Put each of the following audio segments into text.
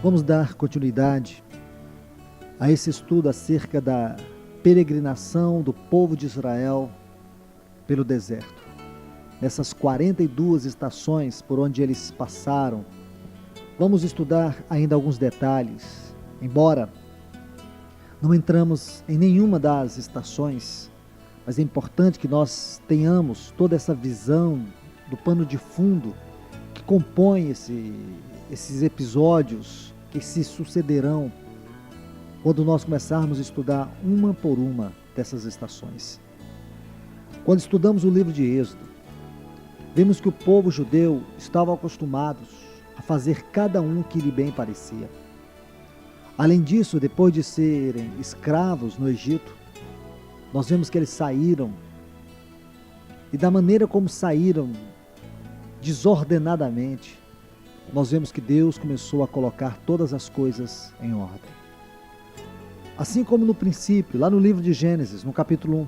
Vamos dar continuidade a esse estudo acerca da peregrinação do povo de Israel pelo deserto. Nessas 42 estações por onde eles passaram, vamos estudar ainda alguns detalhes. Embora não entramos em nenhuma das estações, mas é importante que nós tenhamos toda essa visão do pano de fundo que compõe esses episódios que se sucederão quando nós começarmos a estudar uma por uma dessas estações. Quando estudamos o livro de Êxodo, vemos que o povo judeu estava acostumado a fazer cada um que lhe bem parecia. Além disso, depois de serem escravos no Egito, nós vemos que eles saíram, e da maneira como saíram, desordenadamente, nós vemos que Deus começou a colocar todas as coisas em ordem. Assim como no princípio, lá no livro de Gênesis, no capítulo 1,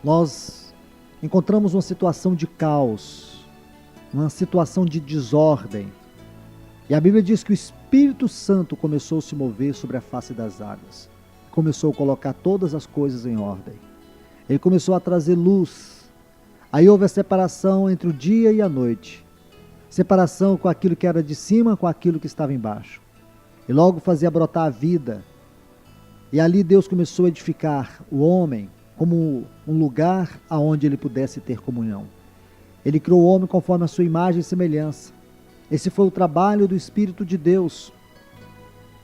nós encontramos uma situação de caos, uma situação de desordem. E a Bíblia diz que o Espírito Santo começou a se mover sobre a face das águas. Começou a colocar todas as coisas em ordem. Ele começou a trazer luz. Aí houve a separação entre o dia e a noite. Separação com aquilo que era de cima, com aquilo que estava embaixo. E logo fazia brotar a vida. E ali Deus começou a edificar o homem como um lugar aonde ele pudesse ter comunhão. Ele criou o homem conforme a sua imagem e semelhança. Esse foi o trabalho do Espírito de Deus.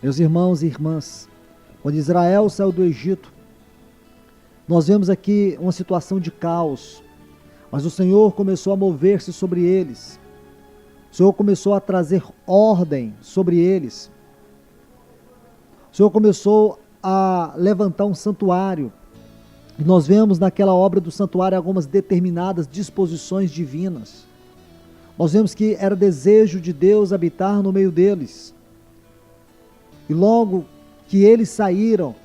Meus irmãos e irmãs, quando Israel saiu do Egito, nós vemos aqui uma situação de caos, mas o Senhor começou a mover-se sobre eles. O Senhor começou a trazer ordem sobre eles. O Senhor começou a levantar um santuário. E nós vemos naquela obra do santuário algumas determinadas disposições divinas. Nós vemos que era desejo de Deus habitar no meio deles. E logo que eles saíram,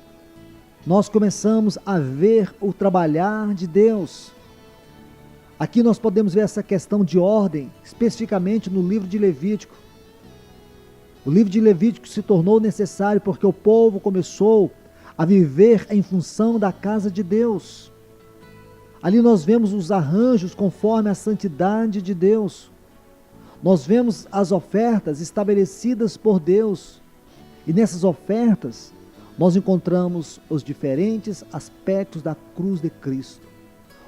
nós começamos a ver o trabalhar de Deus. Aqui nós podemos ver essa questão de ordem, especificamente no livro de Levítico. O livro de Levítico se tornou necessário porque o povo começou a viver em função da casa de Deus. Ali nós vemos os arranjos conforme a santidade de Deus. Nós vemos as ofertas estabelecidas por Deus. E nessas ofertas, nós encontramos os diferentes aspectos da cruz de Cristo.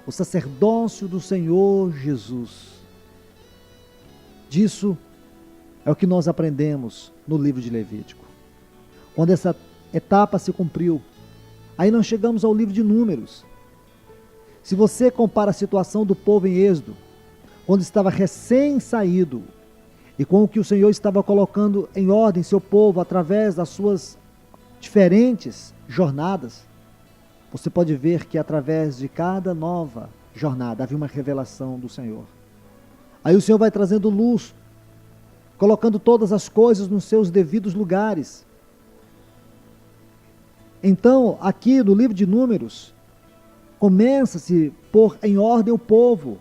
O sacerdócio do Senhor Jesus. Disso é o que nós aprendemos no livro de Levítico. Quando essa etapa se cumpriu, aí nós chegamos ao livro de Números. Se você compara a situação do povo em Êxodo, quando estava recém-saído, e com o que o Senhor estava colocando em ordem seu povo através das suas diferentes jornadas, você pode ver que através de cada nova jornada havia uma revelação do Senhor. Aí o Senhor vai trazendo luz, colocando todas as coisas nos seus devidos lugares. Então, aqui no livro de Números, começa-se a pôr em ordem o povo.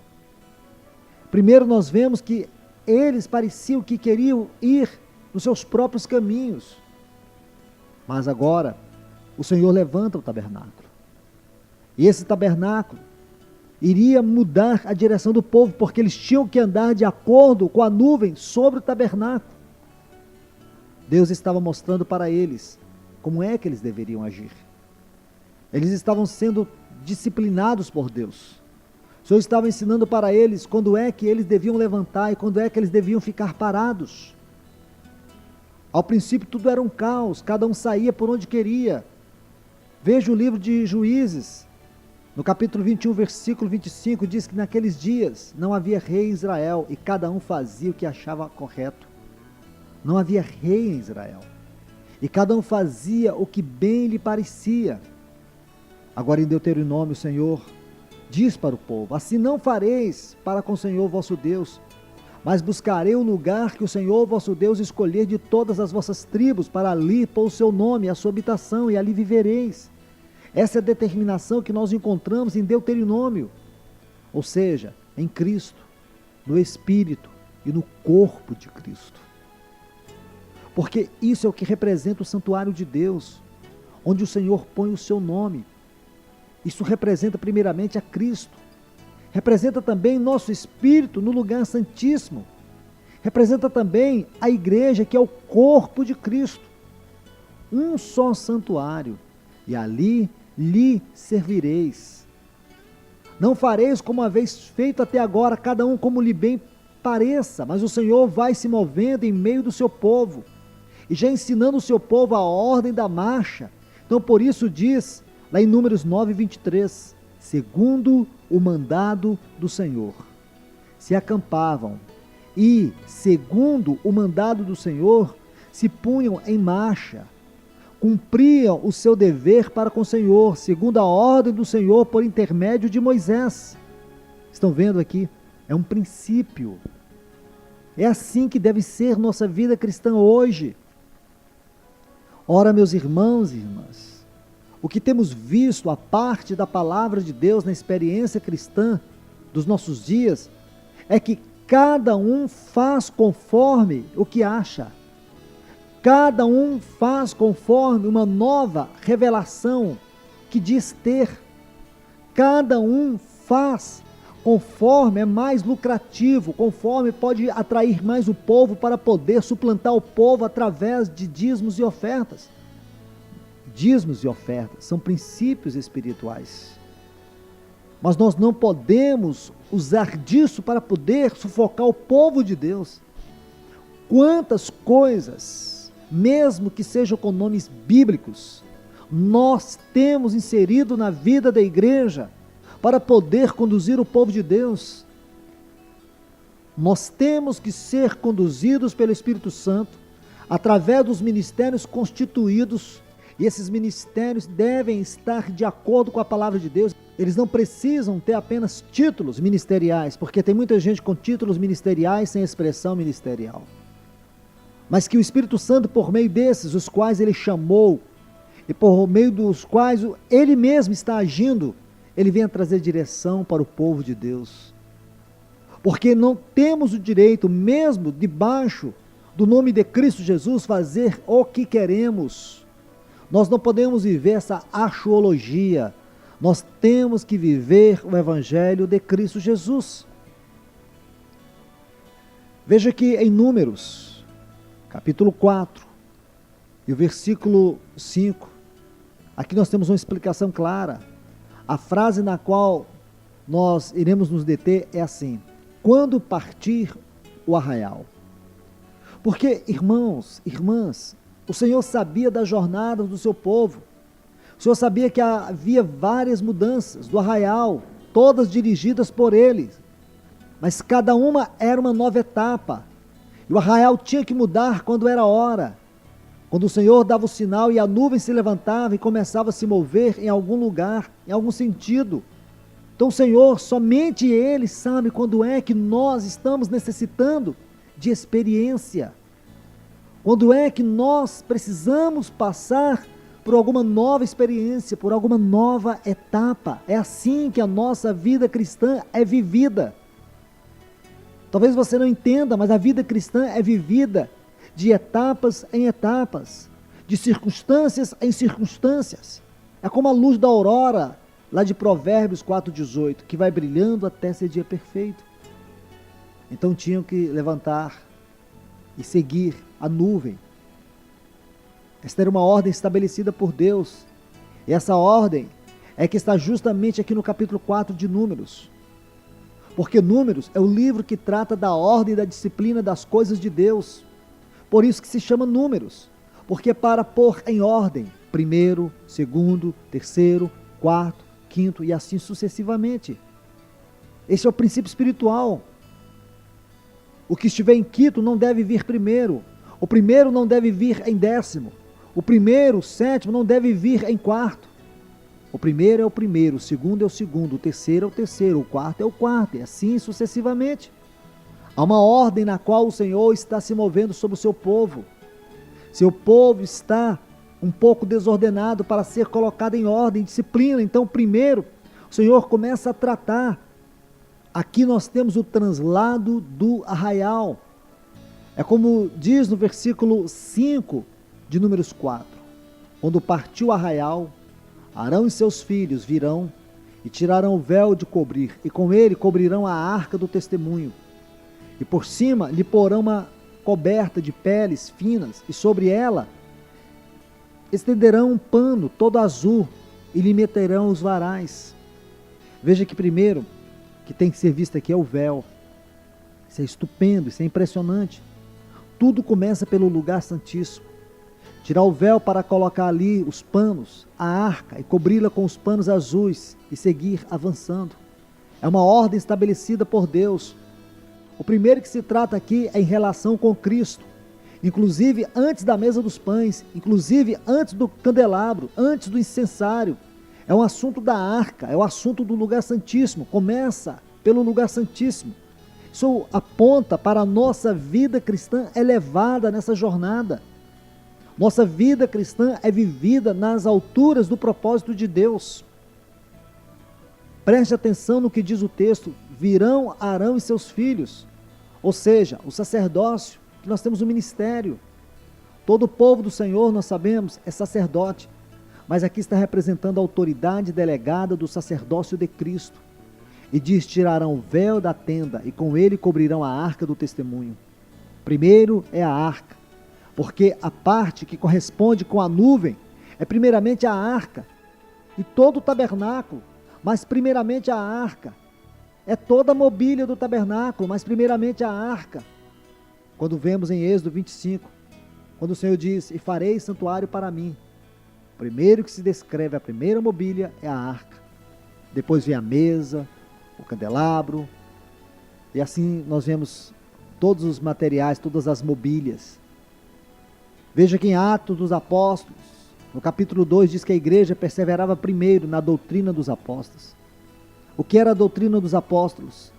Primeiro nós vemos que eles pareciam que queriam ir nos seus próprios caminhos. Mas agora, o Senhor levanta o tabernáculo. E esse tabernáculo iria mudar a direção do povo, porque eles tinham que andar de acordo com a nuvem sobre o tabernáculo. Deus estava mostrando para eles como é que eles deveriam agir. Eles estavam sendo disciplinados por Deus. O Senhor estava ensinando para eles quando é que eles deviam levantar e quando é que eles deviam ficar parados. Ao princípio tudo era um caos, cada um saía por onde queria. Veja o livro de Juízes, no capítulo 21, versículo 25, diz que naqueles dias não havia rei em Israel e cada um fazia o que achava correto. Não havia rei em Israel e cada um fazia o que bem lhe parecia. Agora em Deuteronômio o Senhor diz para o povo: assim não fareis para com o Senhor vosso Deus, mas buscarei o lugar que o Senhor vosso Deus escolher de todas as vossas tribos, para ali pôr o seu nome, a sua habitação, e ali vivereis. Essa é a determinação que nós encontramos em Deuteronômio, ou seja, em Cristo, no Espírito e no corpo de Cristo. porque isso é o que representa o santuário de Deus, onde o Senhor põe o seu nome. Isso representa primeiramente a Cristo, representa também nosso espírito no lugar santíssimo, representa também a igreja, que é o corpo de Cristo, um só santuário, e ali lhe servireis. Não fareis como haveis feito até agora, cada um como lhe bem pareça, mas o Senhor vai se movendo em meio do seu povo, e já ensinando o seu povo a ordem da marcha. Então por isso diz, lá em Números 9, 23, segundo o mandado do Senhor, se acampavam, e segundo o mandado do Senhor, se punham em marcha, cumpriam o seu dever para com o Senhor, segundo a ordem do Senhor por intermédio de Moisés. Estão vendo aqui? É um princípio. É assim que deve ser nossa vida cristã hoje. Ora, meus irmãos e irmãs, o que temos visto a parte da palavra de Deus na experiência cristã dos nossos dias é que cada um faz conforme o que acha. Cada um faz conforme uma nova revelação que diz ter. Cada um faz conforme é mais lucrativo, conforme pode atrair mais o povo para poder suplantar o povo através de dízimos e ofertas. Dízimos e ofertas são princípios espirituais. Mas nós não podemos usar disso para poder sufocar o povo de Deus. Quantas coisas, mesmo que sejam com nomes bíblicos, nós temos inserido na vida da igreja para poder conduzir o povo de Deus. Nós temos que ser conduzidos pelo Espírito Santo através dos ministérios constituídos, e esses ministérios devem estar de acordo com a palavra de Deus. Eles não precisam ter apenas títulos ministeriais, porque tem muita gente com títulos ministeriais sem expressão ministerial. Mas que o Espírito Santo, por meio desses, os quais Ele chamou, e por meio dos quais Ele mesmo está agindo, Ele venha trazer direção para o povo de Deus. Porque não temos o direito, mesmo debaixo do nome de Cristo Jesus, fazer o que queremos. Nós não podemos viver essa axiologia. Nós temos que viver o Evangelho de Cristo Jesus. Veja que em Números, capítulo 4, e o versículo 5, aqui nós temos uma explicação clara. A frase na qual nós iremos nos deter é assim: quando partir o arraial. Porque, irmãos, irmãs, o Senhor sabia da jornada do seu povo. O Senhor sabia que havia várias mudanças do arraial, todas dirigidas por Ele, mas cada uma era uma nova etapa. E o arraial tinha que mudar quando era hora, quando o Senhor dava o sinal e a nuvem se levantava e começava a se mover em algum lugar, em algum sentido. Então o Senhor, somente Ele sabe quando é que nós estamos necessitando de experiência, quando é que nós precisamos passar por alguma nova experiência, por alguma nova etapa. É assim que a nossa vida cristã é vivida. Talvez você não entenda, mas a vida cristã é vivida de etapas em etapas, de circunstâncias em circunstâncias. É como a luz da aurora, lá de Provérbios 4,18, que vai brilhando até ser dia perfeito. Então tinham que levantar e seguir a nuvem. Esta era uma ordem estabelecida por Deus. E essa ordem é que está justamente aqui no capítulo 4 de Números. Porque Números é o livro que trata da ordem e da disciplina das coisas de Deus. Por isso que se chama Números. Porque é para pôr em ordem, primeiro, segundo, terceiro, quarto, quinto e assim sucessivamente. Esse é o princípio espiritual. O que estiver em quinto não deve vir primeiro. O primeiro não deve vir em décimo. O primeiro, o sétimo, não deve vir em quarto. O primeiro é o primeiro, o segundo é o segundo, o terceiro é o terceiro, o quarto é o quarto, e assim sucessivamente. Há uma ordem na qual o Senhor está se movendo sobre o seu povo. Seu povo está um pouco desordenado para ser colocado em ordem, disciplina. Então, primeiro, o Senhor começa a tratar. Aqui nós temos o translado do arraial. É como diz no versículo 5 de Números 4. Quando partiu o arraial, Arão e seus filhos virão e tirarão o véu de cobrir, e com ele cobrirão a arca do testemunho. E por cima lhe porão uma coberta de peles finas, e sobre ela estenderão um pano todo azul, e lhe meterão os varais. Veja que primeiro, que tem que ser visto aqui é o véu. Isso é estupendo, isso é impressionante. Tudo começa pelo lugar santíssimo. Tirar o véu para colocar ali os panos, a arca, e cobri-la com os panos azuis, e seguir avançando. É uma ordem estabelecida por Deus. O primeiro que se trata aqui é em relação com Cristo. Inclusive antes da mesa dos pães, inclusive antes do candelabro, antes do incensário. É um assunto da arca, é o assunto do lugar santíssimo. Começa pelo lugar santíssimo. Isso aponta para a nossa vida cristã elevada nessa jornada. Nossa vida cristã é vivida nas alturas do propósito de Deus. Preste atenção no que diz o texto: virão Arão e seus filhos. Ou seja, o sacerdócio, que nós temos um ministério. Todo o povo do Senhor, nós sabemos, é sacerdote. Mas aqui está representando a autoridade delegada do sacerdócio de Cristo. E diz: tirarão o véu da tenda, e com ele cobrirão a arca do testemunho. Primeiro é a arca, porque a parte que corresponde com a nuvem é primeiramente a arca, e todo o tabernáculo, mas primeiramente a arca. É toda a mobília do tabernáculo, mas primeiramente a arca. Quando vemos em Êxodo 25, quando o Senhor diz: e farei santuário para mim. O primeiro que se descreve, a primeira mobília é a arca. Depois vem a mesa, o candelabro, e assim nós vemos todos os materiais, todas as mobílias. Veja que em Atos dos Apóstolos, no capítulo 2, diz que a igreja perseverava primeiro na doutrina dos apóstolos. O que era a doutrina dos apóstolos?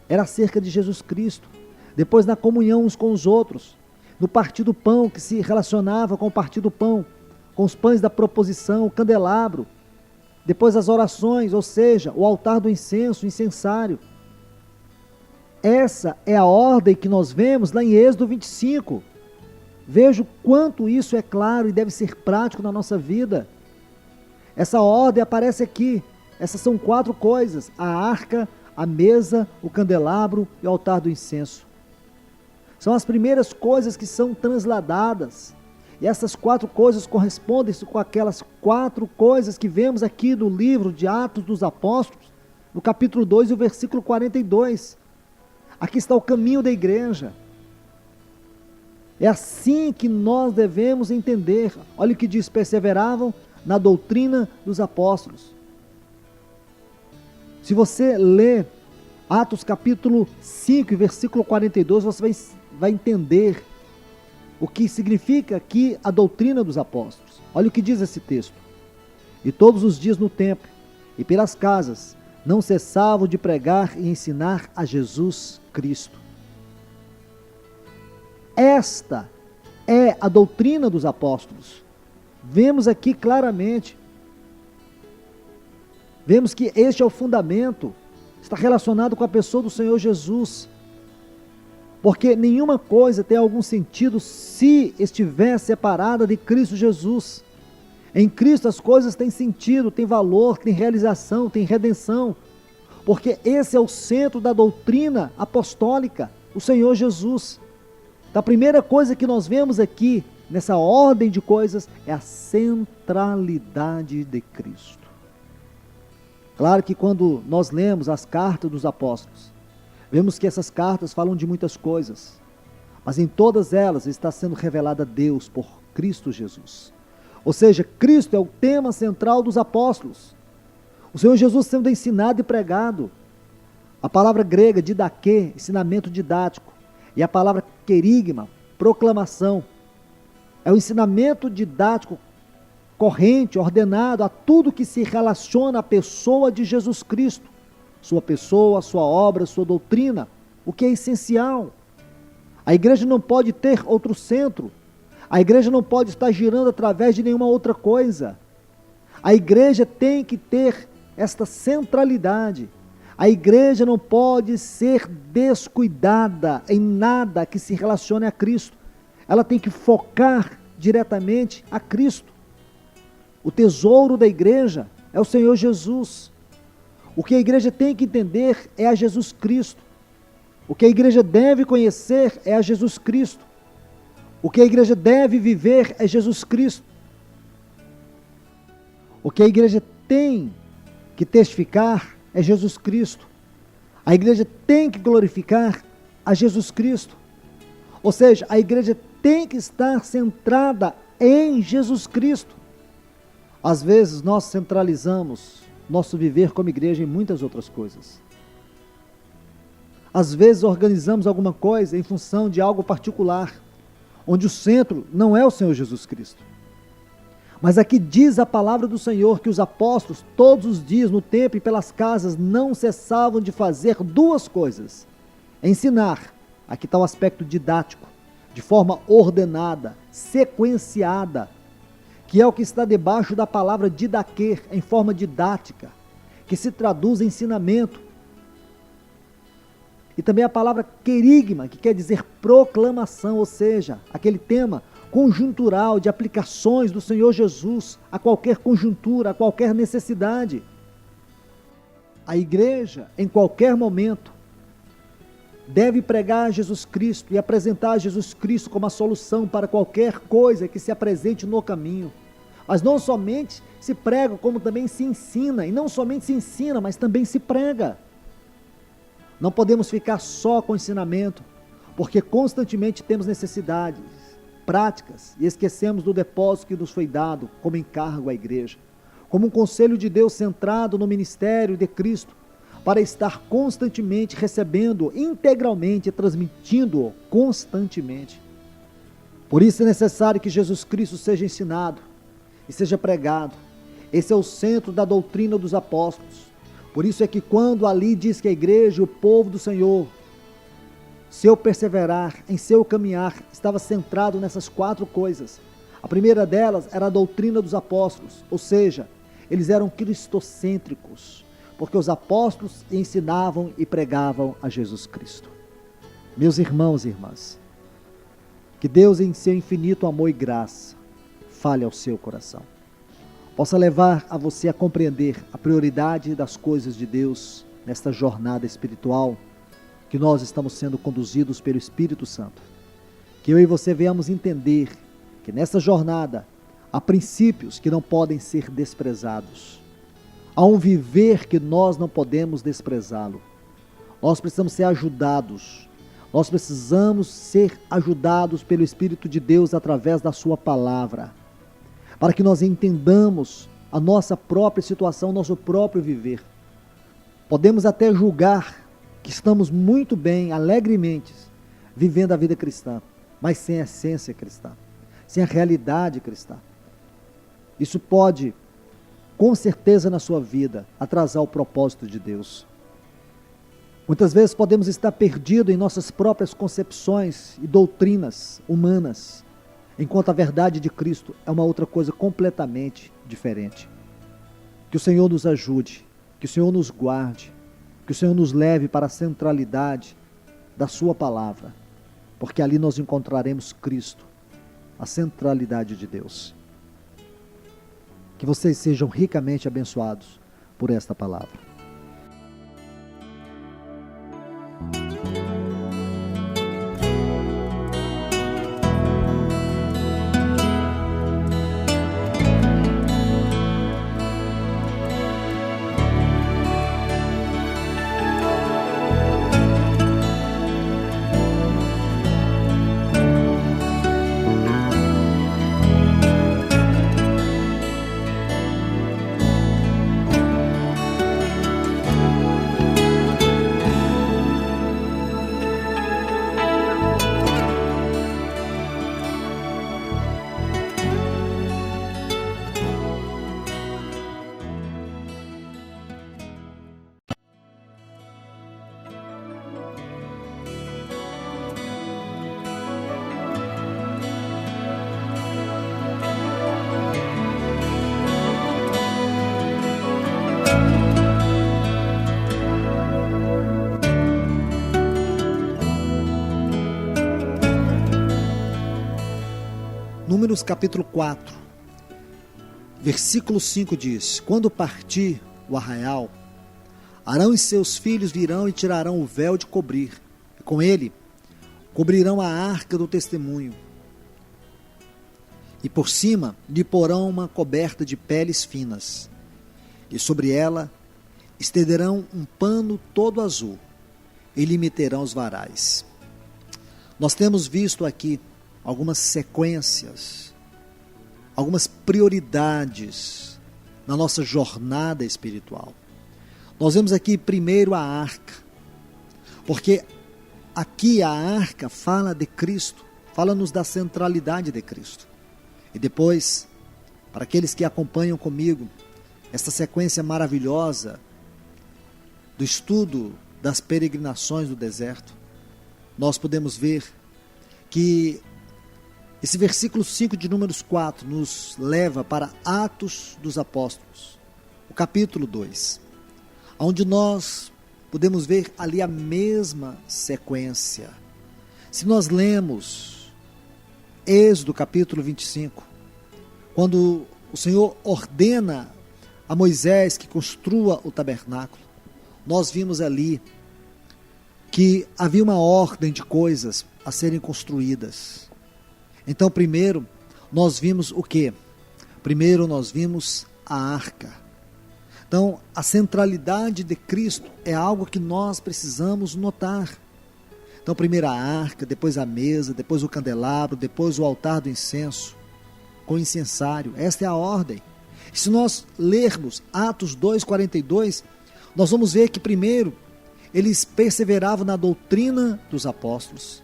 Era acerca de Jesus Cristo. Depois na comunhão uns com os outros, no partir do pão, que se relacionava com o partir do pão, com os pães da proposição, o candelabro. Depois as orações, ou seja, o altar do incenso, o incensário. Essa é a ordem que nós vemos lá em Êxodo 25. Veja o quanto isso é claro e deve ser prático na nossa vida. Essa ordem aparece aqui. Essas são 4 coisas: a arca, a mesa, o candelabro e o altar do incenso. São as primeiras coisas que são transladadas. E essas 4 coisas correspondem-se com aquelas 4 coisas que vemos aqui no livro de Atos dos Apóstolos, no capítulo 2 e o versículo 42. Aqui está o caminho da igreja. É assim que nós devemos entender. Olha o que diz: perseveravam na doutrina dos apóstolos. Se você ler Atos capítulo 5, versículo 42, você vai entender o que significa aqui a doutrina dos apóstolos. Olha o que diz esse texto: e todos os dias no templo e pelas casas não cessavam de pregar e ensinar a Jesus Cristo. Esta é a doutrina dos apóstolos. Vemos aqui claramente. Vemos que este é o fundamento, está relacionado com a pessoa do Senhor Jesus. Porque nenhuma coisa tem algum sentido se estiver separada de Cristo Jesus. Em Cristo as coisas têm sentido, têm valor, têm realização, têm redenção. Porque esse é o centro da doutrina apostólica, o Senhor Jesus. Então, a primeira coisa que nós vemos aqui, nessa ordem de coisas, é a centralidade de Cristo. Claro que quando nós lemos as cartas dos apóstolos, vemos que essas cartas falam de muitas coisas, mas em todas elas está sendo revelada Deus por Cristo Jesus. Ou seja, Cristo é o tema central dos apóstolos. O Senhor Jesus sendo ensinado e pregado. A palavra grega didaquê, ensinamento didático, e a palavra querigma, proclamação. É o ensinamento didático corrente, ordenado a tudo que se relaciona à pessoa de Jesus Cristo. Sua pessoa, sua obra, sua doutrina, o que é essencial. A igreja não pode ter outro centro. A igreja não pode estar girando através de nenhuma outra coisa. A igreja tem que ter esta centralidade. A igreja não pode ser descuidada em nada que se relacione a Cristo. Ela tem que focar diretamente a Cristo. O tesouro da igreja é o Senhor Jesus. O que a igreja tem que entender é a Jesus Cristo. O que a igreja deve conhecer é a Jesus Cristo. O que a igreja deve viver é Jesus Cristo. O que a igreja tem que testificar é Jesus Cristo. A igreja tem que glorificar a Jesus Cristo. Ou seja, a igreja tem que estar centrada em Jesus Cristo. Às vezes nós centralizamos nosso viver como igreja em muitas outras coisas. Às vezes organizamos alguma coisa em função de algo particular, onde o centro não é o Senhor Jesus Cristo. Mas aqui diz a palavra do Senhor que os apóstolos, todos os dias, no templo e pelas casas, não cessavam de fazer duas coisas: ensinar, aqui está o aspecto didático, de forma ordenada, sequenciada, que é o que está debaixo da palavra didaquer, em forma didática, que se traduz em ensinamento. E também a palavra querigma, que quer dizer proclamação, ou seja, aquele tema conjuntural de aplicações do Senhor Jesus a qualquer conjuntura, a qualquer necessidade. A igreja, em qualquer momento, deve pregar Jesus Cristo e apresentar Jesus Cristo como a solução para qualquer coisa que se apresente no caminho. Mas não somente se prega, como também se ensina, e não somente se ensina, mas também se prega. Não podemos ficar só com ensinamento, porque constantemente temos necessidades práticas e esquecemos do depósito que nos foi dado como encargo à igreja, como um conselho de Deus centrado no ministério de Cristo, para estar constantemente recebendo integralmente e transmitindo-o constantemente. Por isso é necessário que Jesus Cristo seja ensinado e seja pregado. Esse é o centro da doutrina dos apóstolos. Por isso é que quando ali diz que a igreja, o povo do Senhor, seu perseverar, em seu caminhar, estava centrado nessas quatro coisas. A primeira delas era a doutrina dos apóstolos, ou seja, eles eram cristocêntricos, porque os apóstolos ensinavam e pregavam a Jesus Cristo. Meus irmãos e irmãs, que Deus em seu infinito amor e graça fale ao seu coração, possa levar a você a compreender a prioridade das coisas de Deus nesta jornada espiritual que nós estamos sendo conduzidos pelo Espírito Santo. Que eu e você venhamos entender que nessa jornada há princípios que não podem ser desprezados. Há um viver que nós não podemos desprezá-lo. Nós precisamos ser ajudados. Nós precisamos ser ajudados pelo Espírito de Deus através da sua palavra, para que nós entendamos a nossa própria situação, nosso próprio viver. Podemos até julgar que estamos muito bem, alegremente, vivendo a vida cristã, mas sem a essência cristã, sem a realidade cristã. Isso pode, com certeza na sua vida, atrasar o propósito de Deus. Muitas vezes podemos estar perdidos em nossas próprias concepções e doutrinas humanas, enquanto a verdade de Cristo é uma outra coisa completamente diferente. Que o Senhor nos ajude, que o Senhor nos guarde, que o Senhor nos leve para a centralidade da sua palavra, porque ali nós encontraremos Cristo, a centralidade de Deus. Que vocês sejam ricamente abençoados por esta palavra. Números capítulo 4, versículo 5 diz: quando partir o arraial, Arão e seus filhos virão e tirarão o véu de cobrir, e com ele cobrirão a arca do testemunho, e por cima lhe porão uma coberta de peles finas, e sobre ela estenderão um pano todo azul, e lhe meterão os varais. Nós temos visto aqui algumas sequências, algumas prioridades na nossa jornada espiritual. Nós vemos aqui primeiro a arca, porque aqui a arca fala de Cristo, fala-nos da centralidade de Cristo. E depois, para aqueles que acompanham comigo, esta sequência maravilhosa do estudo das peregrinações do deserto, nós podemos ver que esse versículo 5 de Números 4 nos leva para Atos dos Apóstolos, o capítulo 2, onde nós podemos ver ali a mesma sequência. Se nós lemos Êxodo capítulo 25, quando o Senhor ordena a Moisés que construa o tabernáculo, nós vimos ali que havia uma ordem de coisas a serem construídas. Então, primeiro, nós vimos o quê? Primeiro, nós vimos a arca. Então, a centralidade de Cristo é algo que nós precisamos notar. Então, primeiro a arca, depois a mesa, depois o candelabro, depois o altar do incenso, com incensário. Esta é a ordem. E se nós lermos Atos 2:42, nós vamos ver que primeiro eles perseveravam na doutrina dos apóstolos.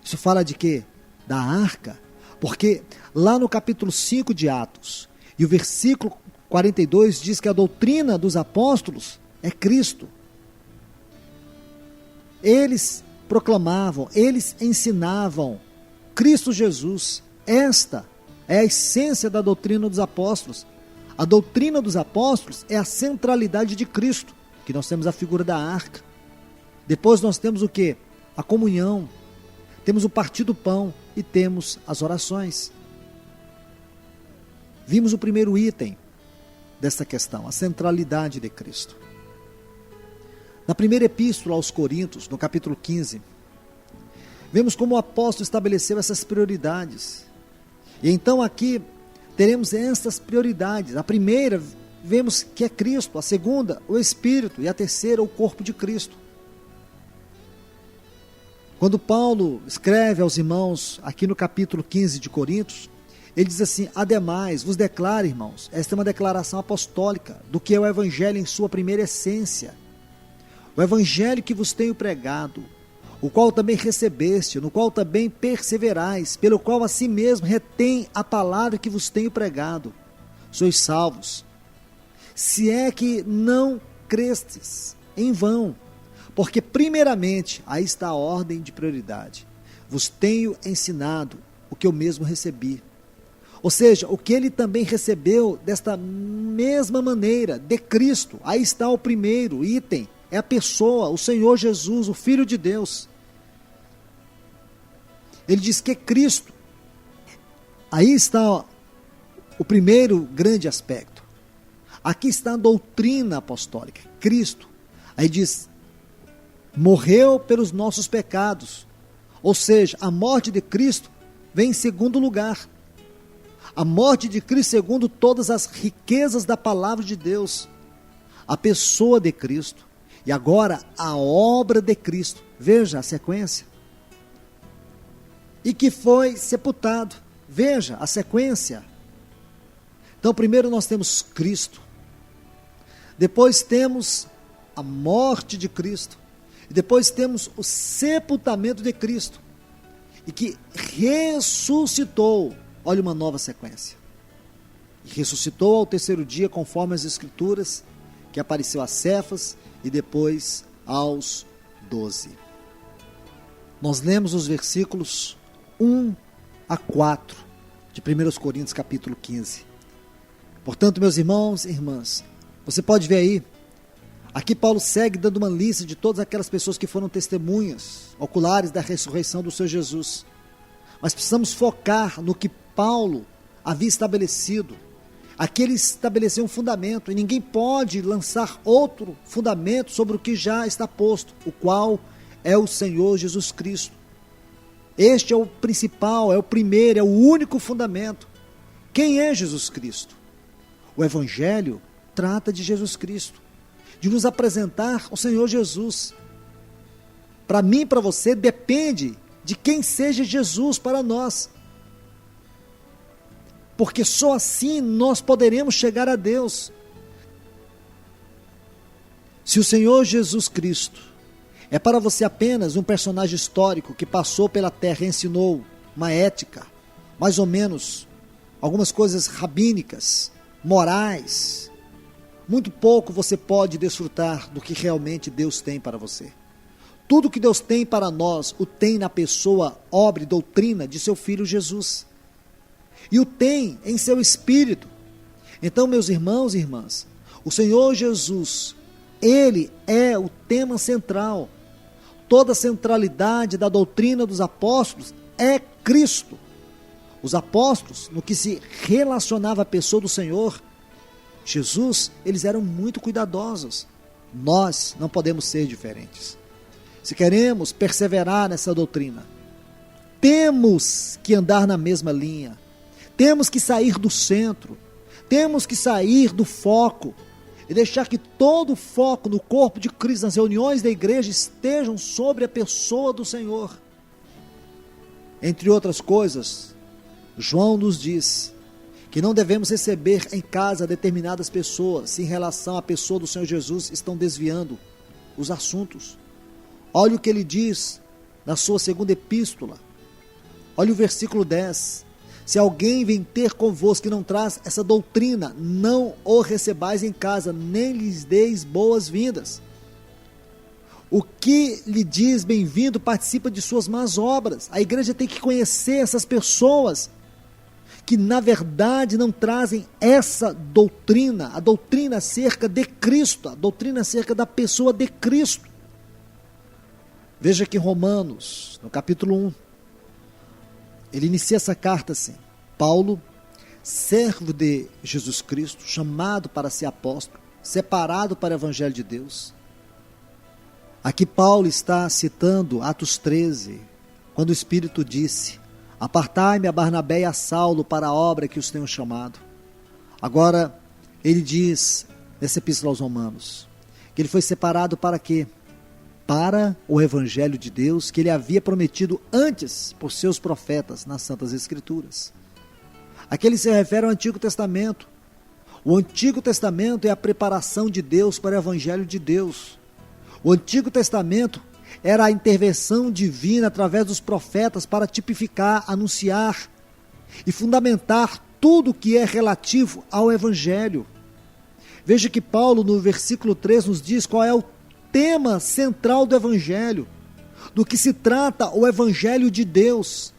Isso fala de quê? Da arca. Porque lá no capítulo 5 de Atos, e o versículo 42 diz que a doutrina dos apóstolos é Cristo. Eles proclamavam, eles ensinavam Cristo Jesus. Esta é a essência da doutrina dos apóstolos. A doutrina dos apóstolos é a centralidade de Cristo, que nós temos a figura da arca. Depois nós temos o quê? A comunhão, temos o partir do pão e temos as orações. Vimos o primeiro item desta questão, a centralidade de Cristo. Na primeira epístola aos Coríntios, no capítulo 15, vemos como o apóstolo estabeleceu essas prioridades. E então aqui teremos essas prioridades. A primeira, vemos que é Cristo. A segunda, o Espírito. E a terceira, o corpo de Cristo. Quando Paulo escreve aos irmãos, aqui no capítulo 15 de Coríntios, ele diz assim: ademais, vos declaro, irmãos, esta é uma declaração apostólica do que é o Evangelho em sua primeira essência. O Evangelho que vos tenho pregado, o qual também recebeste, no qual também perseverais, pelo qual a si mesmo retém a palavra que vos tenho pregado. Sois salvos, se é que não crestes em vão, porque primeiramente, aí está a ordem de prioridade, vos tenho ensinado o que eu mesmo recebi. Ou seja, o que ele também recebeu desta mesma maneira, de Cristo. Aí está o primeiro item, é a pessoa, o Senhor Jesus, o Filho de Deus. Ele diz que Cristo, aí está o primeiro grande aspecto. Aqui está a doutrina apostólica, Cristo. Aí diz, morreu pelos nossos pecados. Ou seja, a morte de Cristo vem em segundo lugar. A morte de Cristo segundo todas as riquezas da palavra de Deus. A pessoa de Cristo. E agora a obra de Cristo. Veja a sequência. E que foi sepultado. Veja a sequência. Então primeiro nós temos Cristo. Depois temos a morte de Cristo. E depois temos o sepultamento de Cristo. E que ressuscitou. Olha uma nova sequência. E ressuscitou ao terceiro dia, conforme as Escrituras, que apareceu a Cefas e depois aos 12. Nós lemos os versículos 1 a 4 de 1 Coríntios capítulo 15. Portanto, meus irmãos e irmãs, você pode ver aí, aqui Paulo segue dando uma lista de todas aquelas pessoas que foram testemunhas oculares da ressurreição do Senhor Jesus. Mas precisamos focar no que Paulo havia estabelecido. Aqui ele estabeleceu um fundamento, e ninguém pode lançar outro fundamento sobre o que já está posto, o qual é o Senhor Jesus Cristo. Este é o principal, é o primeiro, é o único fundamento. Quem é Jesus Cristo? O Evangelho trata de Jesus Cristo, de nos apresentar o Senhor Jesus. Para mim e para você depende de quem seja Jesus para nós. Porque só assim nós poderemos chegar a Deus. Se o Senhor Jesus Cristo é para você apenas um personagem histórico que passou pela terra e ensinou uma ética, mais ou menos, algumas coisas rabínicas, morais, muito pouco você pode desfrutar do que realmente Deus tem para você. Tudo que Deus tem para nós, o tem na pessoa, obra e doutrina de seu Filho Jesus. E o tem em seu Espírito. Então, meus irmãos e irmãs, o Senhor Jesus, Ele é o tema central. Toda a centralidade da doutrina dos apóstolos é Cristo. Os apóstolos, no que se relacionava à pessoa do Senhor Jesus, eles eram muito cuidadosos. Nós não podemos ser diferentes. Se queremos perseverar nessa doutrina, temos que andar na mesma linha. Temos que sair do centro, temos que sair do foco e deixar que todo o foco no corpo de Cristo, nas reuniões da igreja, estejam sobre a pessoa do Senhor. Entre outras coisas, João nos diz que não devemos receber em casa determinadas pessoas se em relação à pessoa do Senhor Jesus estão desviando os assuntos. Olha o que ele diz na sua segunda epístola, olha o versículo 10. Se alguém vem ter convosco que não traz essa doutrina, não o recebais em casa, nem lhes deis boas-vindas. O que lhe diz bem-vindo participa de suas más obras. A igreja tem que conhecer essas pessoas que na verdade não trazem essa doutrina, a doutrina acerca de Cristo, a doutrina acerca da pessoa de Cristo. Veja que em Romanos, no capítulo 1, ele inicia essa carta assim: Paulo, servo de Jesus Cristo, chamado para ser apóstolo, separado para o Evangelho de Deus. Aqui Paulo está citando Atos 13, quando o Espírito disse: apartai-me a Barnabé e a Saulo para a obra que os tenho chamado. Agora, ele diz, nessa epístola aos Romanos, que ele foi separado para quê? Para o Evangelho de Deus, que ele havia prometido antes por seus profetas nas Santas Escrituras. Aqui ele se refere ao Antigo Testamento. O Antigo Testamento é a preparação de Deus para o Evangelho de Deus. O Antigo Testamento era a intervenção divina através dos profetas para tipificar, anunciar e fundamentar tudo que é relativo ao Evangelho. Veja que Paulo, no versículo 3, nos diz qual é o tema central do Evangelho, do que se trata o Evangelho de Deus.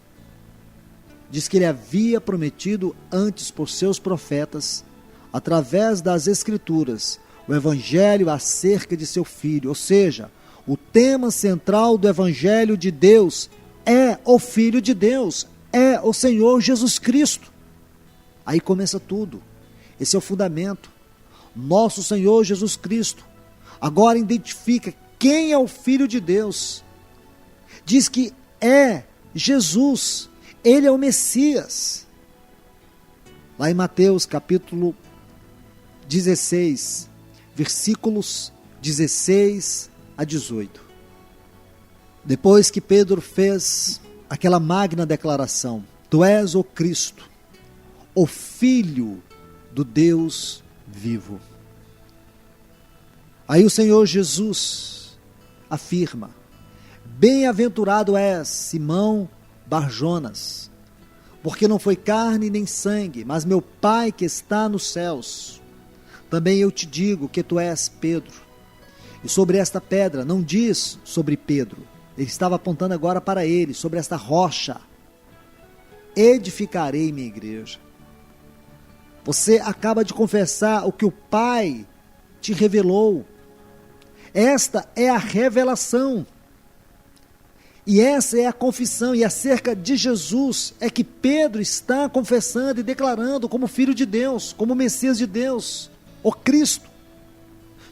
Diz que ele havia prometido antes por seus profetas, através das Escrituras, o Evangelho acerca de seu Filho. Ou seja, o tema central do Evangelho de Deus é o Filho de Deus, é o Senhor Jesus Cristo. Aí começa tudo. Esse é o fundamento. Nosso Senhor Jesus Cristo agora identifica quem é o Filho de Deus. Diz que é Jesus, ele é o Messias. Lá em Mateus capítulo 16, versículos 16 a 18. Depois que Pedro fez aquela magna declaração: Tu és o Cristo, o Filho do Deus vivo. Aí o Senhor Jesus afirma: Bem-aventurado és, Simão Barjonas, porque não foi carne nem sangue, mas meu Pai que está nos céus. Também eu te digo que tu és Pedro, e sobre esta pedra, não diz sobre Pedro, ele estava apontando agora para ele, sobre esta rocha, edificarei minha igreja. Você acaba de confessar o que o Pai te revelou. Esta é a revelação. E essa é a confissão, e acerca de Jesus é que Pedro está confessando e declarando como Filho de Deus, como Messias de Deus, o Cristo.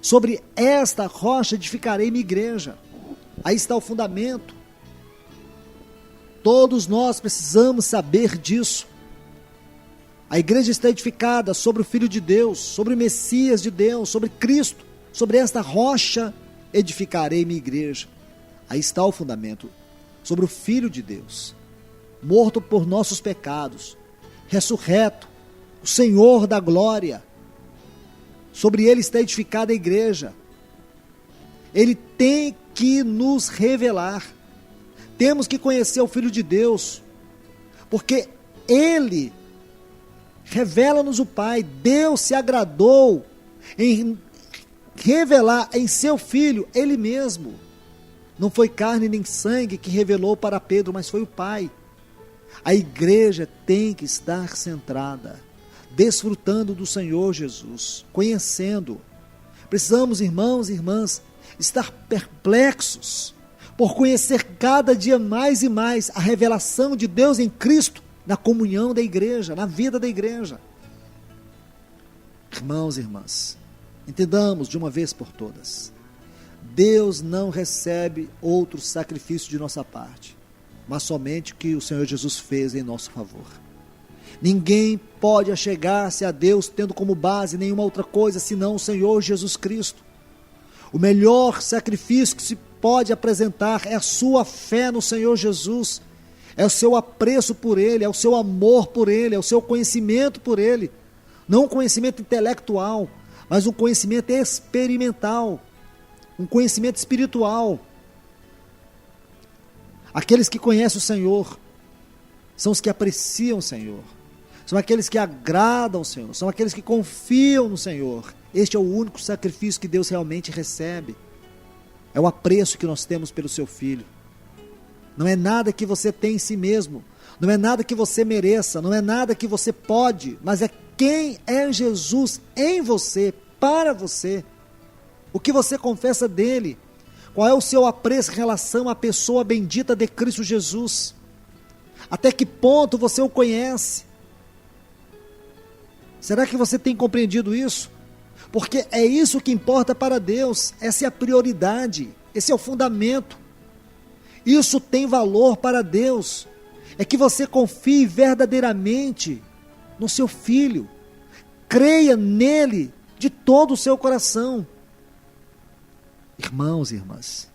Sobre esta rocha edificarei minha igreja. Aí está o fundamento. Todos nós precisamos saber disso. A igreja está edificada sobre o Filho de Deus, sobre o Messias de Deus, sobre Cristo. Sobre esta rocha edificarei minha igreja. Aí está o fundamento. Sobre o Filho de Deus, morto por nossos pecados, ressurreto, o Senhor da glória. Sobre ele está edificada a igreja. Ele tem que nos revelar. Temos que conhecer o Filho de Deus, porque ele revela-nos o Pai. Deus se agradou em revelar em seu Filho ele mesmo. Não foi carne nem sangue que revelou para Pedro, mas foi o Pai. A igreja tem que estar centrada, desfrutando do Senhor Jesus, conhecendo. Precisamos, irmãos e irmãs, estar perplexos por conhecer cada dia mais e mais a revelação de Deus em Cristo, na comunhão da igreja, na vida da igreja. Irmãos e irmãs, entendamos de uma vez por todas. Deus não recebe outro sacrifício de nossa parte, mas somente o que o Senhor Jesus fez em nosso favor. Ninguém pode achegar-se a Deus tendo como base nenhuma outra coisa senão o Senhor Jesus Cristo. O melhor sacrifício que se pode apresentar é a sua fé no Senhor Jesus, é o seu apreço por Ele, é o seu amor por Ele, é o seu conhecimento por Ele. Não um conhecimento intelectual, mas um conhecimento experimental, um conhecimento espiritual. Aqueles que conhecem o Senhor são os que apreciam o Senhor, são aqueles que agradam o Senhor, são aqueles que confiam no Senhor. Este é o único sacrifício que Deus realmente recebe. É o apreço que nós temos pelo seu Filho. Não é nada que você tem em si mesmo, não é nada que você mereça, não é nada que você pode, mas é quem é Jesus em você, para você. O que você confessa dele? Qual é o seu apreço em relação à pessoa bendita de Cristo Jesus? Até que ponto você o conhece? Será que você tem compreendido isso? Porque é isso que importa para Deus, essa é a prioridade, esse é o fundamento. Isso tem valor para Deus, é que você confie verdadeiramente no seu Filho, creia nele de todo o seu coração. Irmãos e irmãs,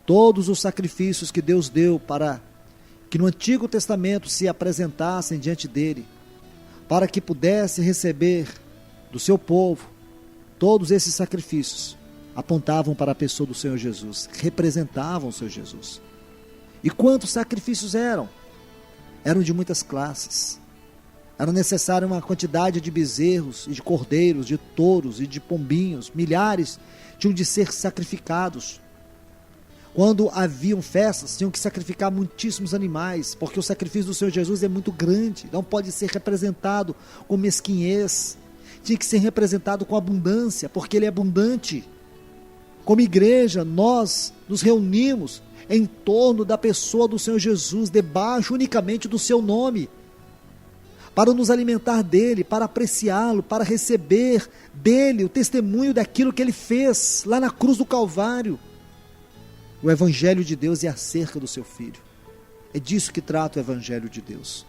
todos os sacrifícios que Deus deu para que no Antigo Testamento se apresentassem diante dele, para que pudesse receber do seu povo, todos esses sacrifícios apontavam para a pessoa do Senhor Jesus, representavam o Senhor Jesus. E quantos sacrifícios eram? Eram de muitas classes. Era necessária uma quantidade de bezerros e de cordeiros, de touros e de pombinhos, milhares tinham de ser sacrificados. Quando haviam festas, tinham que sacrificar muitíssimos animais, porque o sacrifício do Senhor Jesus é muito grande, não pode ser representado com mesquinhez, tinha que ser representado com abundância, porque ele é abundante. Como igreja, nós nos reunimos em torno da pessoa do Senhor Jesus, debaixo unicamente do seu nome, para nos alimentar dele, para apreciá-lo, para receber dele o testemunho daquilo que ele fez lá na cruz do Calvário. O Evangelho de Deus é acerca do seu Filho. É disso que trata o Evangelho de Deus.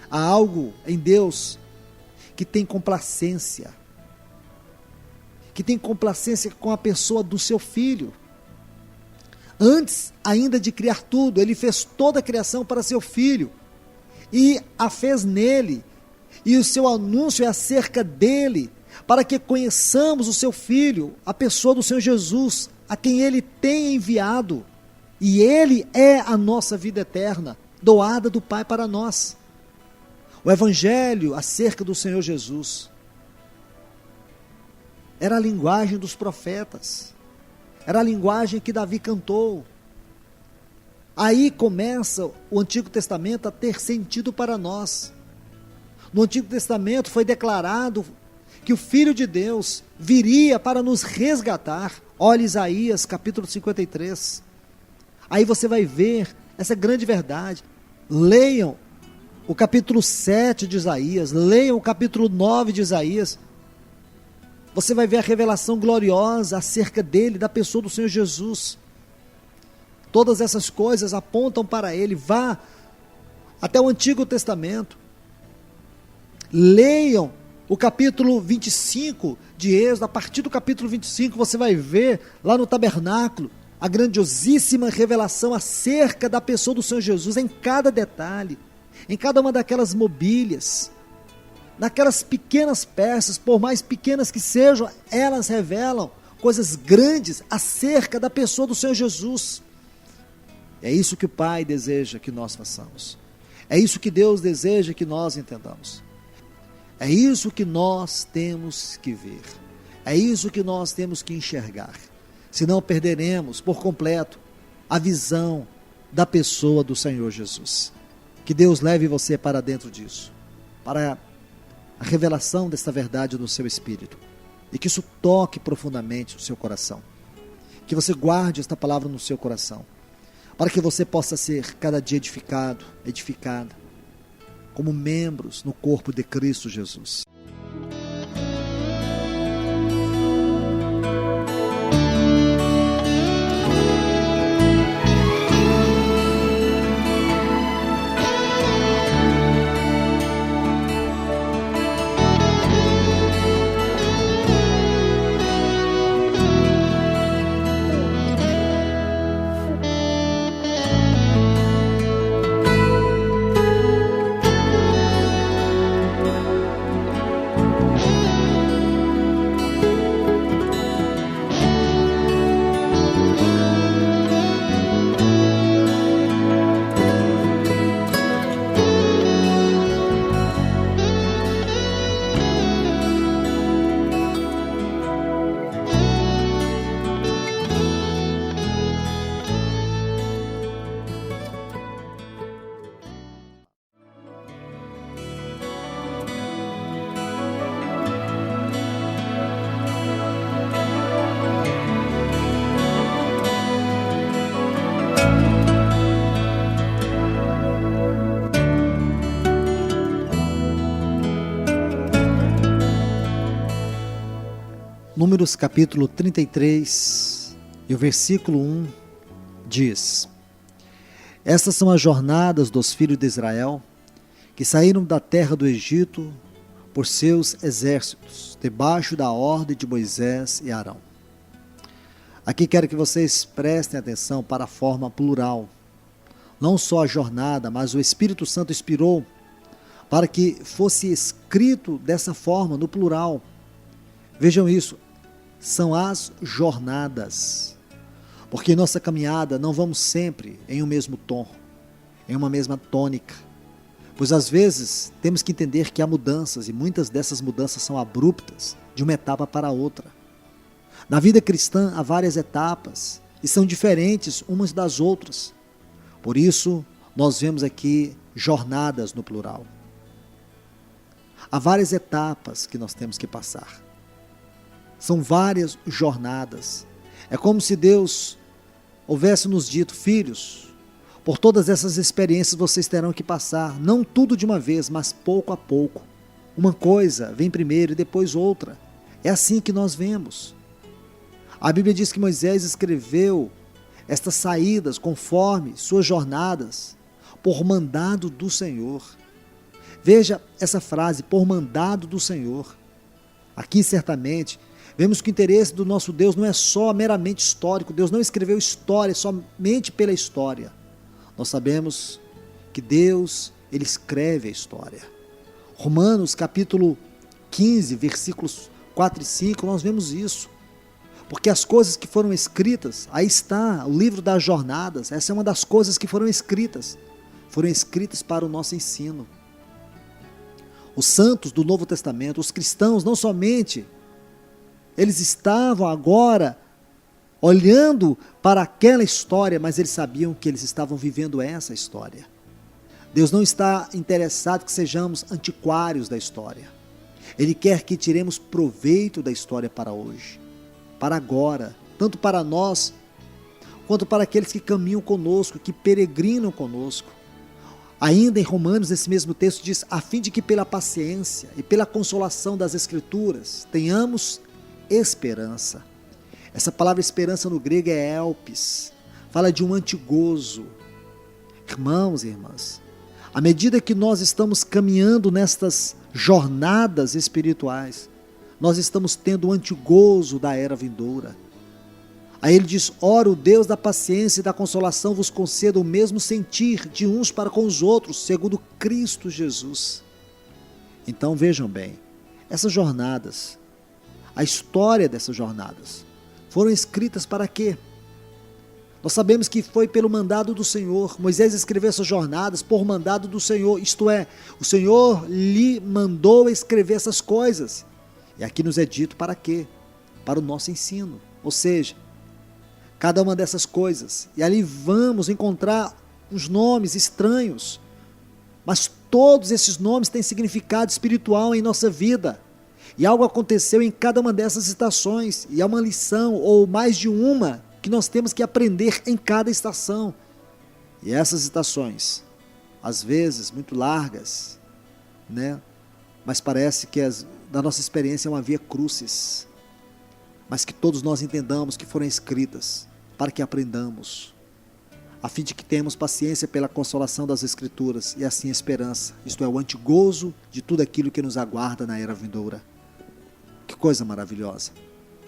Há algo em Deus que tem complacência, com a pessoa do seu Filho. Antes ainda de criar tudo, ele fez toda a criação para seu Filho, e a fez nele, e o seu anúncio é acerca dele, para que conheçamos o seu Filho, a pessoa do Senhor Jesus, a quem ele tem enviado, e ele é a nossa vida eterna, doada do Pai para nós. O Evangelho acerca do Senhor Jesus era a linguagem dos profetas, era a linguagem que Davi cantou. Aí começa o Antigo Testamento a ter sentido para nós. No Antigo Testamento foi declarado que o Filho de Deus viria para nos resgatar. Olha Isaías capítulo 53. Aí você vai ver essa grande verdade. Leiam o capítulo 7 de Isaías, leiam o capítulo 9 de Isaías. Você vai ver a revelação gloriosa acerca dele, da pessoa do Senhor Jesus. Todas essas coisas apontam para ele. Vá até o Antigo Testamento. Leiam o capítulo 25 de Êxodo. A partir do capítulo 25 você vai ver lá no tabernáculo a grandiosíssima revelação acerca da pessoa do Senhor Jesus em cada detalhe, em cada uma daquelas mobílias, naquelas pequenas peças, por mais pequenas que sejam, elas revelam coisas grandes acerca da pessoa do Senhor Jesus. É isso que o Pai deseja que nós façamos. É isso que Deus deseja que nós entendamos. É isso que nós temos que ver. É isso que nós temos que enxergar. Senão perderemos por completo a visão da pessoa do Senhor Jesus. Que Deus leve você para dentro disso, para a revelação desta verdade no seu espírito, e que isso toque profundamente o seu coração. Que você guarde esta palavra no seu coração, para que você possa ser cada dia edificado, edificada, como membros no corpo de Cristo Jesus. Números capítulo 33 e o versículo 1 diz: Estas são as jornadas dos filhos de Israel, que saíram da terra do Egito por seus exércitos, debaixo da ordem de Moisés e Arão. Aqui quero que vocês prestem atenção para a forma plural. Não só a jornada, mas o Espírito Santo inspirou para que fosse escrito dessa forma, no plural. Vejam isso. São as jornadas, porque em nossa caminhada não vamos sempre em um mesmo tom, em uma mesma tônica, pois às vezes temos que entender que há mudanças, e muitas dessas mudanças são abruptas, de uma etapa para outra. Na vida cristã há várias etapas, e são diferentes umas das outras, por isso nós vemos aqui jornadas no plural. Há várias etapas que nós temos que passar. São várias jornadas. É como se Deus houvesse nos dito: filhos, por todas essas experiências vocês terão que passar, não tudo de uma vez, mas pouco a pouco. Uma coisa vem primeiro e depois outra. É assim que nós vemos. A Bíblia diz que Moisés escreveu estas saídas conforme suas jornadas, por mandado do Senhor. Veja essa frase, por mandado do Senhor. Aqui certamente vemos que o interesse do nosso Deus não é só meramente histórico. Deus não escreveu história somente pela história. Nós sabemos que Deus, Ele escreve a história. Romanos capítulo 15, versículos 4 e 5, nós vemos isso. Porque as coisas que foram escritas, aí está o livro das jornadas, essa é uma das coisas que foram escritas para o nosso ensino. Os santos do Novo Testamento, os cristãos, não somente eles estavam agora olhando para aquela história, mas eles sabiam que eles estavam vivendo essa história. Deus não está interessado que sejamos antiquários da história. Ele quer que tiremos proveito da história para hoje, para agora, tanto para nós, quanto para aqueles que caminham conosco, que peregrinam conosco. Ainda em Romanos, esse mesmo texto diz, a fim de que pela paciência e pela consolação das Escrituras tenhamos esperança. Essa palavra esperança no grego é elpis, fala de um antigozo. Irmãos e irmãs, à medida que nós estamos caminhando nestas jornadas espirituais, nós estamos tendo o antigozo da era vindoura. Aí ele diz, ora o Deus da paciência e da consolação vos conceda o mesmo sentir de uns para com os outros, segundo Cristo Jesus. Então vejam bem, essas jornadas, a história dessas jornadas, foram escritas para quê? Nós sabemos que foi pelo mandado do Senhor. Moisés escreveu essas jornadas por mandado do Senhor, isto é, o Senhor lhe mandou escrever essas coisas. E aqui nos é dito para quê? Para o nosso ensino, ou seja, cada uma dessas coisas, e ali vamos encontrar uns nomes estranhos, mas todos esses nomes têm significado espiritual em nossa vida, e algo aconteceu em cada uma dessas estações, e é uma lição, ou mais de uma, que nós temos que aprender em cada estação. E essas estações, às vezes muito largas, né? Mas parece que da nossa experiência é uma via crucis, mas que todos nós entendamos que foram escritas para que aprendamos, a fim de que tenhamos paciência pela consolação das Escrituras e assim esperança, isto é, o antigozo de tudo aquilo que nos aguarda na era vindoura. Que coisa maravilhosa!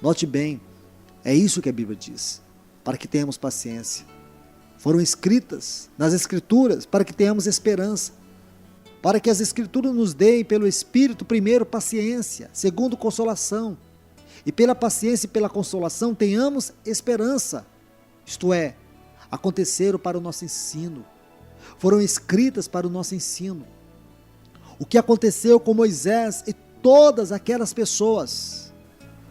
Note bem, é isso que a Bíblia diz, para que tenhamos paciência. Foram escritas nas Escrituras para que tenhamos esperança, para que as Escrituras nos deem pelo Espírito, primeiro, paciência, segundo, consolação, e pela paciência e pela consolação tenhamos esperança, isto é, aconteceram para o nosso ensino, foram escritas para o nosso ensino. O que aconteceu com Moisés e todas aquelas pessoas,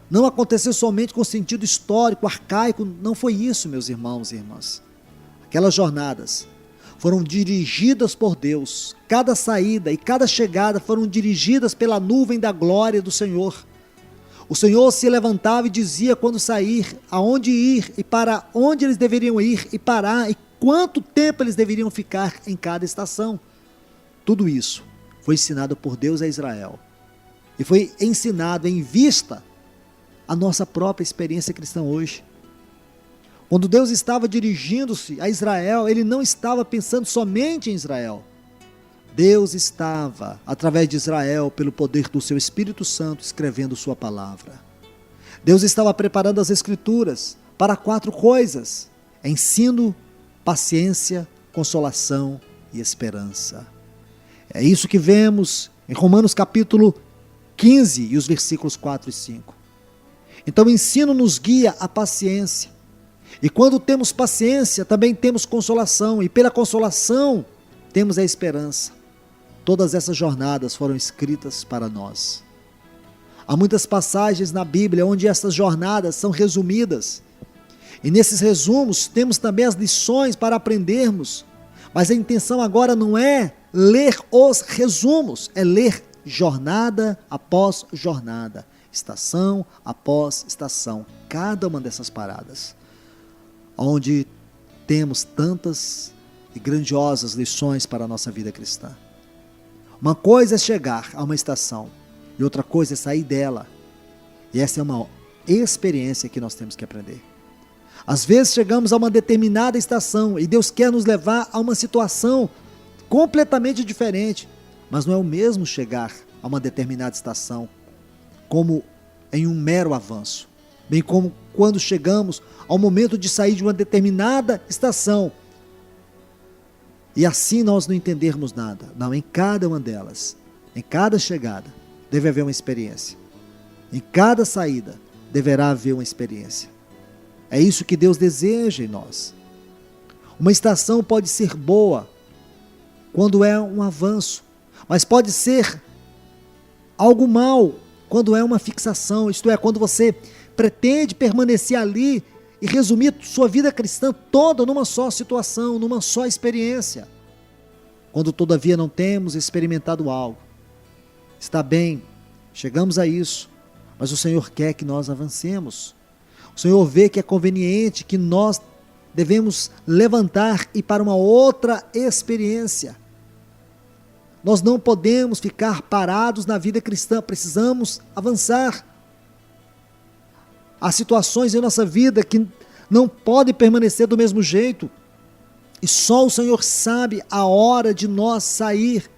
não aconteceu somente com sentido histórico, arcaico, não foi isso, meus irmãos e irmãs. Aquelas jornadas foram dirigidas por Deus, cada saída e cada chegada foram dirigidas pela nuvem da glória do Senhor. O Senhor se levantava e dizia quando sair, aonde ir e para onde eles deveriam ir e parar e quanto tempo eles deveriam ficar em cada estação. Tudo isso foi ensinado por Deus a Israel e foi ensinado em vista à nossa própria experiência cristã hoje. Quando Deus estava dirigindo-se a Israel, Ele não estava pensando somente em Israel. Deus estava, através de Israel, pelo poder do seu Espírito Santo, escrevendo sua palavra. Deus estava preparando as Escrituras para 4 coisas: ensino, paciência, consolação e esperança. É isso que vemos em Romanos capítulo 15 e os versículos 4 e 5. Então o ensino nos guia à paciência. E quando temos paciência, também temos consolação. E pela consolação, temos a esperança. Todas essas jornadas foram escritas para nós. Há muitas passagens na Bíblia onde essas jornadas são resumidas. E nesses resumos temos também as lições para aprendermos. Mas a intenção agora não é ler os resumos, é ler jornada após jornada, estação após estação, cada uma dessas paradas, onde temos tantas e grandiosas lições para a nossa vida cristã. Uma coisa é chegar a uma estação e outra coisa é sair dela. E essa é uma experiência que nós temos que aprender. Às vezes chegamos a uma determinada estação e Deus quer nos levar a uma situação completamente diferente, mas não é o mesmo chegar a uma determinada estação como em um mero avanço, bem como quando chegamos ao momento de sair de uma determinada estação e assim nós não entendermos nada. Não, em cada uma delas, em cada chegada, deve haver uma experiência. Em cada saída, deverá haver uma experiência. É isso que Deus deseja em nós. Uma estação pode ser boa quando é um avanço, mas pode ser algo mal quando é uma fixação, isto é, quando você pretende permanecer ali e resumir sua vida cristã toda numa só situação, numa só experiência. Quando todavia não temos experimentado algo, está bem, chegamos a isso, mas o Senhor quer que nós avancemos. O Senhor vê que é conveniente que nós devemos levantar e ir para uma outra experiência. Nós não podemos ficar parados na vida cristã, precisamos avançar. Há situações em nossa vida que não podem permanecer do mesmo jeito, e só o Senhor sabe a hora de nós sair.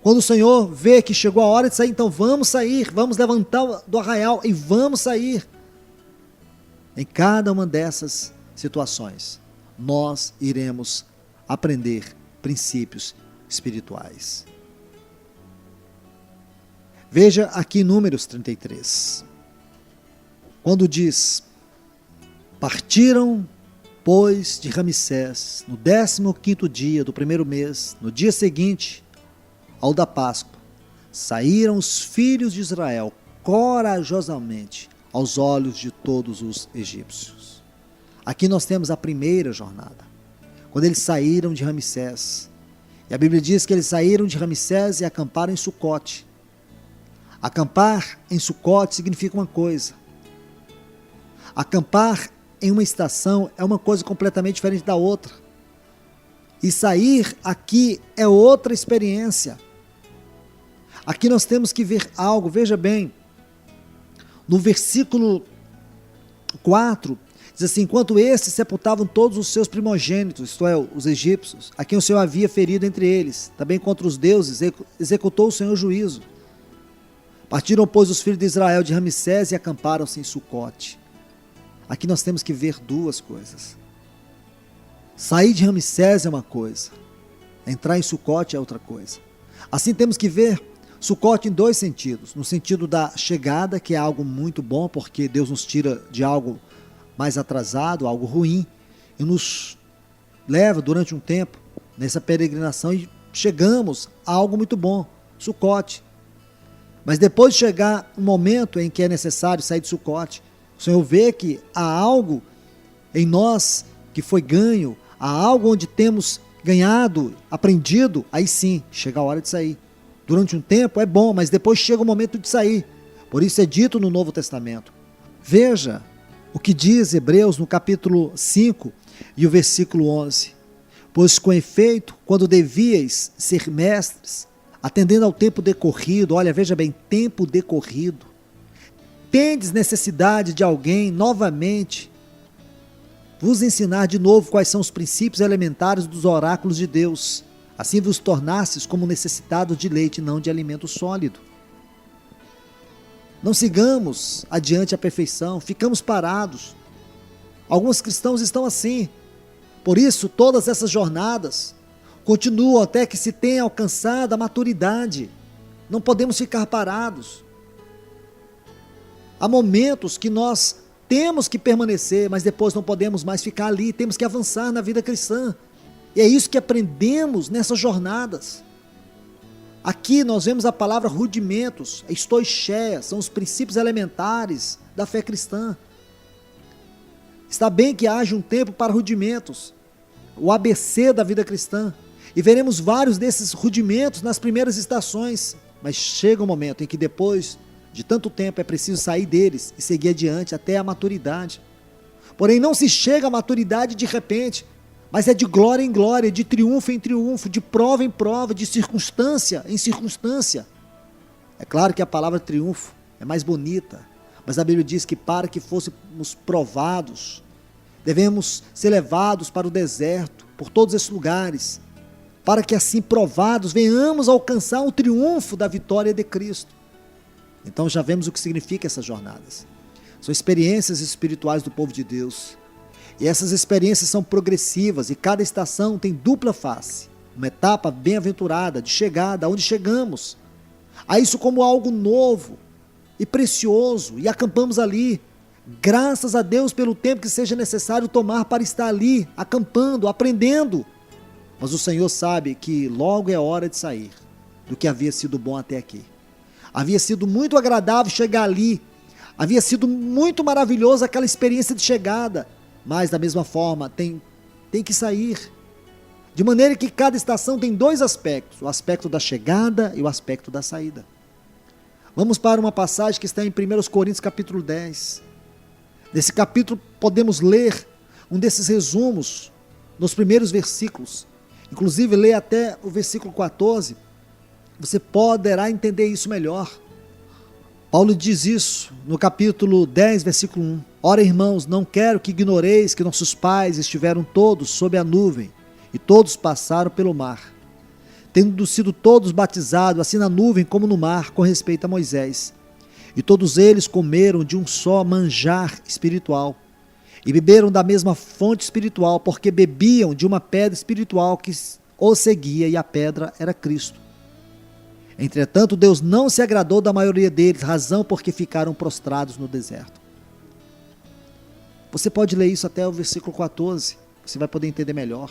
Quando o Senhor vê que chegou a hora de sair, então vamos sair, vamos levantar do arraial e vamos sair. Em cada uma dessas situações, nós iremos aprender princípios espirituais. Veja aqui em Números 33, quando diz: partiram, pois, de Ramsés, no 15º dia do primeiro mês, no dia seguinte ao da Páscoa, saíram os filhos de Israel corajosamente aos olhos de todos os egípcios. Aqui nós temos a primeira jornada, quando eles saíram de Ramsés. E a Bíblia diz que eles saíram de Ramsés e acamparam em Sucote. Acampar em Sucote significa uma coisa. Acampar em uma estação é uma coisa completamente diferente da outra. E sair aqui é outra experiência. Aqui nós temos que ver algo, veja bem, no versículo 4, diz assim: enquanto estes sepultavam todos os seus primogênitos, isto é, os egípcios, a quem o Senhor havia ferido entre eles, também contra os deuses, executou o Senhor juízo. Partiram, pois, os filhos de Israel de Ramsés e acamparam-se em Sucote. Aqui nós temos que ver duas coisas. Sair de Ramsés é uma coisa, entrar em Sucote é outra coisa. Assim temos que ver Sucote em dois sentidos. No sentido da chegada, que é algo muito bom, porque Deus nos tira de algo mais atrasado, algo ruim, e nos leva durante um tempo nessa peregrinação e chegamos a algo muito bom, Sucote. Mas depois de chegar um momento em que é necessário sair de Sucote, o Senhor vê que há algo em nós que foi ganho, há algo onde temos ganhado, aprendido, aí sim, chega a hora de sair. Durante um tempo é bom, mas depois chega o momento de sair. Por isso é dito no Novo Testamento. Veja o que diz Hebreus no capítulo 5 e o versículo 11. Pois com efeito, quando devíeis ser mestres, atendendo ao tempo decorrido, olha, veja bem, tempo decorrido, tendes necessidade de alguém novamente vos ensinar de novo quais são os princípios elementares dos oráculos de Deus. Assim vos tornastes como necessitados de leite, não de alimento sólido. Não sigamos adiante a perfeição, ficamos parados. Alguns cristãos estão assim. Por isso, todas essas jornadas continuam até que se tenha alcançado a maturidade. Não podemos ficar parados. Há momentos que nós temos que permanecer, mas depois não podemos mais ficar ali, temos que avançar na vida cristã. E é isso que aprendemos nessas jornadas. Aqui nós vemos a palavra rudimentos, estoicheia, são os princípios elementares da fé cristã. Está bem que haja um tempo para rudimentos, o ABC da vida cristã, e veremos vários desses rudimentos nas primeiras estações, mas chega um momento em que depois de tanto tempo é preciso sair deles e seguir adiante até a maturidade. Porém não se chega à maturidade de repente, mas é de glória em glória, de triunfo em triunfo, de prova em prova, de circunstância em circunstância. É claro que a palavra triunfo é mais bonita, mas a Bíblia diz que para que fôssemos provados, devemos ser levados para o deserto, por todos esses lugares, para que assim provados venhamos a alcançar o triunfo da vitória de Cristo. Então já vemos o que significa essas jornadas. São experiências espirituais do povo de Deus. E essas experiências são progressivas e cada estação tem dupla face. Uma etapa bem-aventurada de chegada, aonde chegamos a isso como algo novo e precioso e acampamos ali. Graças a Deus pelo tempo que seja necessário tomar para estar ali, acampando, aprendendo. Mas o Senhor sabe que logo é hora de sair do que havia sido bom até aqui. Havia sido muito agradável chegar ali, havia sido muito maravilhoso aquela experiência de chegada, mas da mesma forma tem que sair. De maneira que cada estação tem dois aspectos, o aspecto da chegada e o aspecto da saída. Vamos para uma passagem que está em 1 Coríntios capítulo 10. Nesse capítulo podemos ler um desses resumos nos primeiros versículos. Inclusive, lê até o versículo 14, você poderá entender isso melhor. Paulo diz isso no capítulo 10, versículo 1. Ora, irmãos, não quero que ignoreis que nossos pais estiveram todos sob a nuvem, e todos passaram pelo mar, tendo sido todos batizados, assim na nuvem como no mar, com respeito a Moisés. E todos eles comeram de um só manjar espiritual, e beberam da mesma fonte espiritual, porque bebiam de uma pedra espiritual que os seguia, e a pedra era Cristo. Entretanto, Deus não se agradou da maioria deles, razão porque ficaram prostrados no deserto. Você pode ler isso até o versículo 14, você vai poder entender melhor.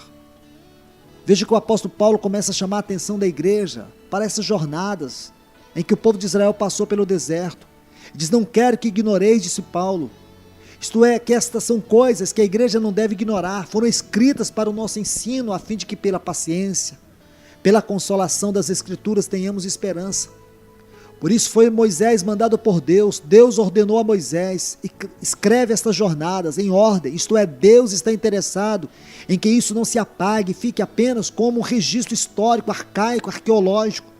Veja que o apóstolo Paulo começa a chamar a atenção da igreja para essas jornadas em que o povo de Israel passou pelo deserto. Diz: não quero que ignoreis, disse Paulo. Isto é, que estas são coisas que a igreja não deve ignorar, foram escritas para o nosso ensino, a fim de que pela paciência, pela consolação das Escrituras tenhamos esperança. Por isso foi Moisés mandado por Deus, Deus ordenou a Moisés, e escreve estas jornadas em ordem, isto é, Deus está interessado em que isso não se apague, fique apenas como um registro histórico, arcaico, arqueológico.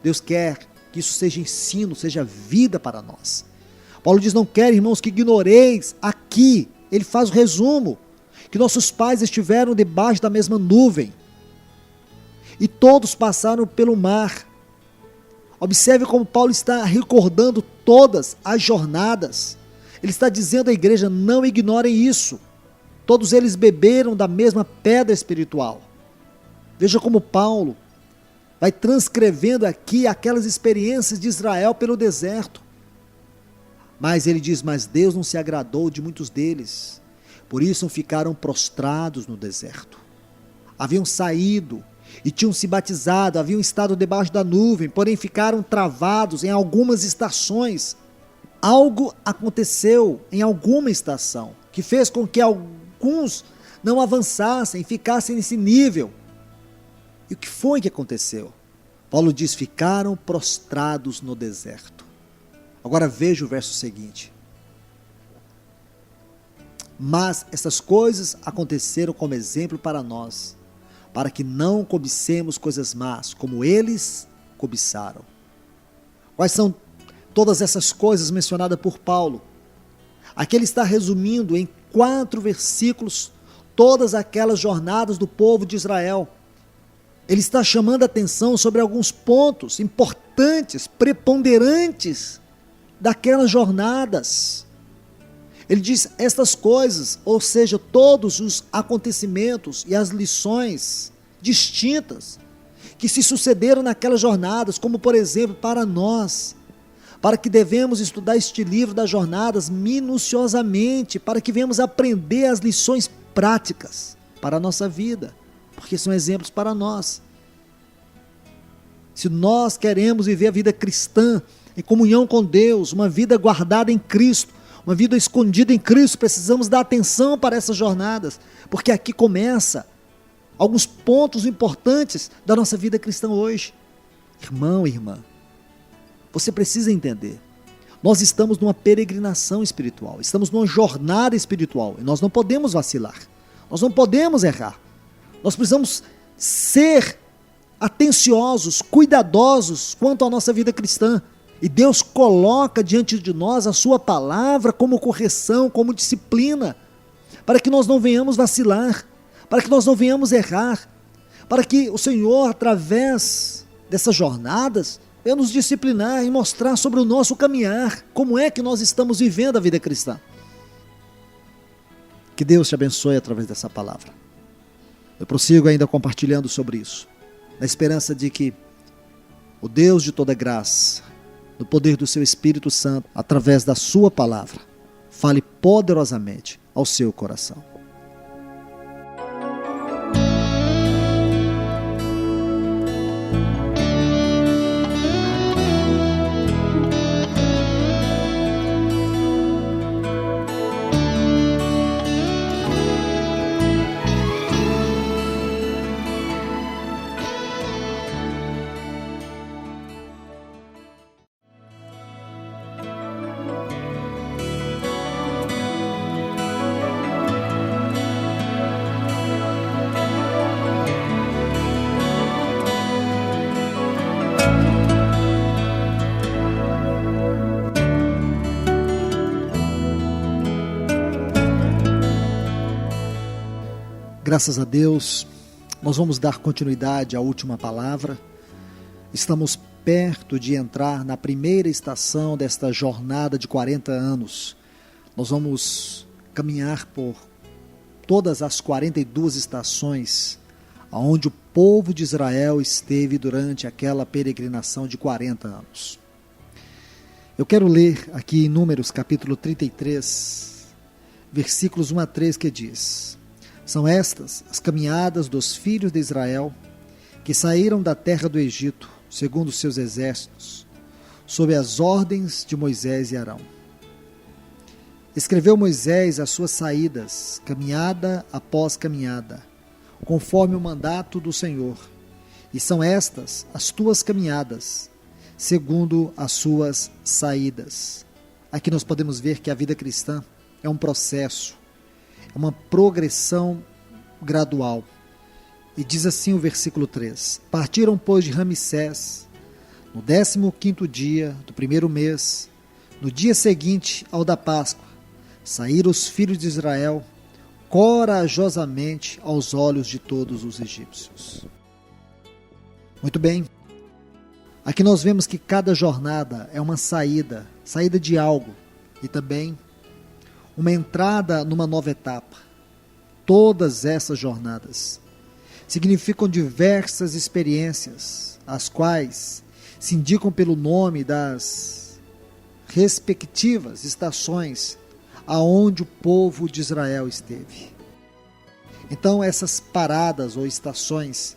Deus quer que isso seja ensino, seja vida para nós. Paulo diz: não quero, irmãos, que ignoreis. Aqui ele faz o resumo, que nossos pais estiveram debaixo da mesma nuvem, e todos passaram pelo mar. Observe como Paulo está recordando todas as jornadas. Ele está dizendo à igreja: não ignorem isso. Todos eles beberam da mesma pedra espiritual. Veja como Paulo vai transcrevendo aqui aquelas experiências de Israel pelo deserto. Mas ele diz: mas Deus não se agradou de muitos deles, por isso ficaram prostrados no deserto. Haviam saído e tinham se batizado, haviam estado debaixo da nuvem, porém ficaram travados em algumas estações. Algo aconteceu em alguma estação, que fez com que alguns não avançassem, ficassem nesse nível. E o que foi que aconteceu? Paulo diz: ficaram prostrados no deserto. Agora veja o verso seguinte. Mas essas coisas aconteceram como exemplo para nós, para que não cobicemos coisas más, como eles cobiçaram. Quais são todas essas coisas mencionadas por Paulo? Aqui ele está resumindo em 4 versículos todas aquelas jornadas do povo de Israel. Ele está chamando a atenção sobre alguns pontos importantes, preponderantes daquelas jornadas. Ele diz estas coisas, ou seja, todos os acontecimentos e as lições distintas que se sucederam naquelas jornadas, como por exemplo para nós, para que devemos estudar este livro das jornadas minuciosamente, para que venhamos aprender as lições práticas para a nossa vida, porque são exemplos para nós. Se nós queremos viver a vida cristã em comunhão com Deus, uma vida guardada em Cristo, uma vida escondida em Cristo, precisamos dar atenção para essas jornadas, porque aqui começa alguns pontos importantes da nossa vida cristã hoje. Irmão e irmã, você precisa entender, nós estamos numa peregrinação espiritual, estamos numa jornada espiritual, e nós não podemos vacilar, nós não podemos errar, nós precisamos ser atenciosos, cuidadosos quanto à nossa vida cristã. E Deus coloca diante de nós a sua palavra como correção, como disciplina, para que nós não venhamos vacilar, para que nós não venhamos errar, para que o Senhor, através dessas jornadas, venha nos disciplinar e mostrar sobre o nosso caminhar, como é que nós estamos vivendo a vida cristã. Que Deus te abençoe através dessa palavra. Eu prossigo ainda compartilhando sobre isso, na esperança de que o Deus de toda graça, no poder do seu Espírito Santo, através da sua palavra, fale poderosamente ao seu coração. Graças a Deus, nós vamos dar continuidade à última palavra. Estamos perto de entrar na primeira estação desta jornada de 40 anos. Nós vamos caminhar por todas as 42 estações onde o povo de Israel esteve durante aquela peregrinação de 40 anos. Eu quero ler aqui em Números capítulo 33, versículos 1 a 3, que diz: São estas as caminhadas dos filhos de Israel que saíram da terra do Egito, segundo os seus exércitos, sob as ordens de Moisés e Arão. Escreveu Moisés as suas saídas, caminhada após caminhada, conforme o mandato do Senhor. E são estas as tuas caminhadas, segundo as suas saídas. Aqui nós podemos ver que a vida cristã é um processo, é uma progressão gradual. E diz assim o versículo 3: Partiram, pois, de Ramsés, no 15º dia do primeiro mês, no dia seguinte ao da Páscoa, saíram os filhos de Israel corajosamente aos olhos de todos os egípcios. Muito bem. Aqui nós vemos que cada jornada é uma saída de algo, e também uma entrada numa nova etapa. Todas essas jornadas significam diversas experiências, as quais se indicam pelo nome das respectivas estações aonde o povo de Israel esteve. Então essas paradas ou estações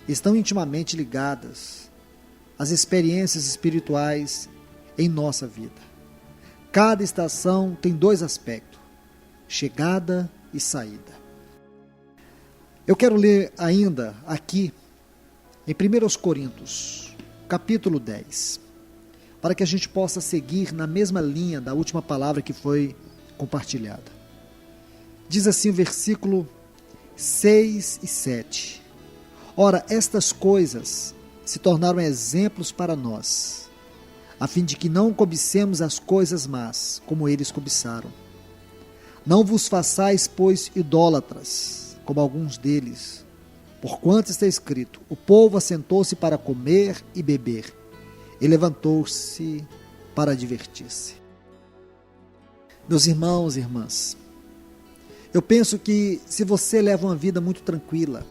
estão intimamente ligadas às experiências espirituais em nossa vida. Cada estação tem dois aspectos: chegada e saída. Eu quero ler ainda aqui em 1 Coríntios, capítulo 10, para que a gente possa seguir na mesma linha da última palavra que foi compartilhada. Diz assim o versículo 6 e 7. Ora, estas coisas se tornaram exemplos para nós, a fim de que não cobicemos as coisas más, como eles cobiçaram. Não vos façais, pois, idólatras, como alguns deles, porquanto está escrito: o povo assentou-se para comer e beber, e levantou-se para divertir-se. Meus irmãos e irmãs, eu penso que se você leva uma vida muito tranquila,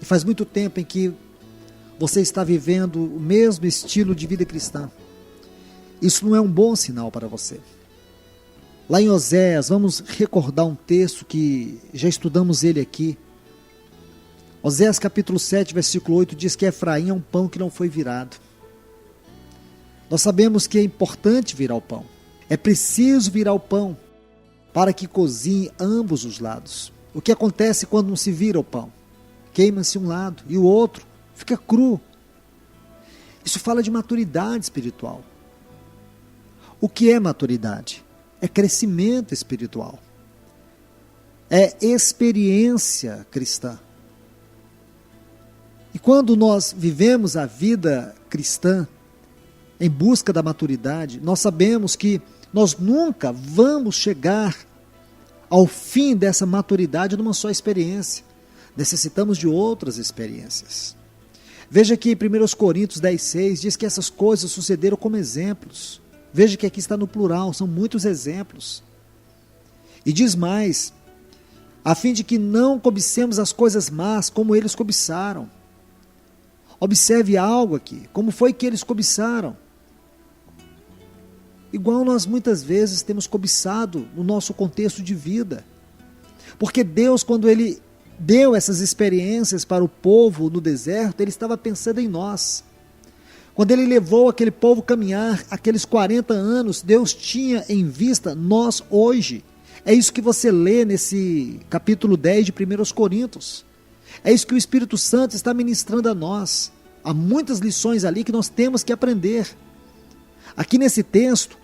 e faz muito tempo em que você está vivendo o mesmo estilo de vida cristã, isso não é um bom sinal para você. Lá em Oséias, vamos recordar um texto que já estudamos ele aqui. Oséias capítulo 7, versículo 8, diz que Efraim é um pão que não foi virado. Nós sabemos que é importante virar o pão. É preciso virar o pão para que cozinhe ambos os lados. O que acontece quando não se vira o pão? Queima-se um lado e o outro fica cru. Isso fala de maturidade espiritual. O que é maturidade? É crescimento espiritual. É experiência cristã. E quando nós vivemos a vida cristã em busca da maturidade, nós sabemos que nós nunca vamos chegar ao fim dessa maturidade numa só experiência. Necessitamos de outras experiências. Veja que em 1 Coríntios 10,6 diz que essas coisas sucederam como exemplos. Veja que aqui está no plural, são muitos exemplos. E diz mais: a fim de que não cobicemos as coisas más como eles cobiçaram. Observe algo aqui, como foi que eles cobiçaram? Igual nós muitas vezes temos cobiçado no nosso contexto de vida. Porque Deus, quando Ele deu essas experiências para o povo no deserto, Ele estava pensando em nós. Quando Ele levou aquele povo caminhar aqueles 40 anos, Deus tinha em vista nós hoje. É isso que você lê nesse capítulo 10 de 1 Coríntios. É isso que o Espírito Santo está ministrando a nós. Há muitas lições ali que nós temos que aprender. Aqui nesse texto,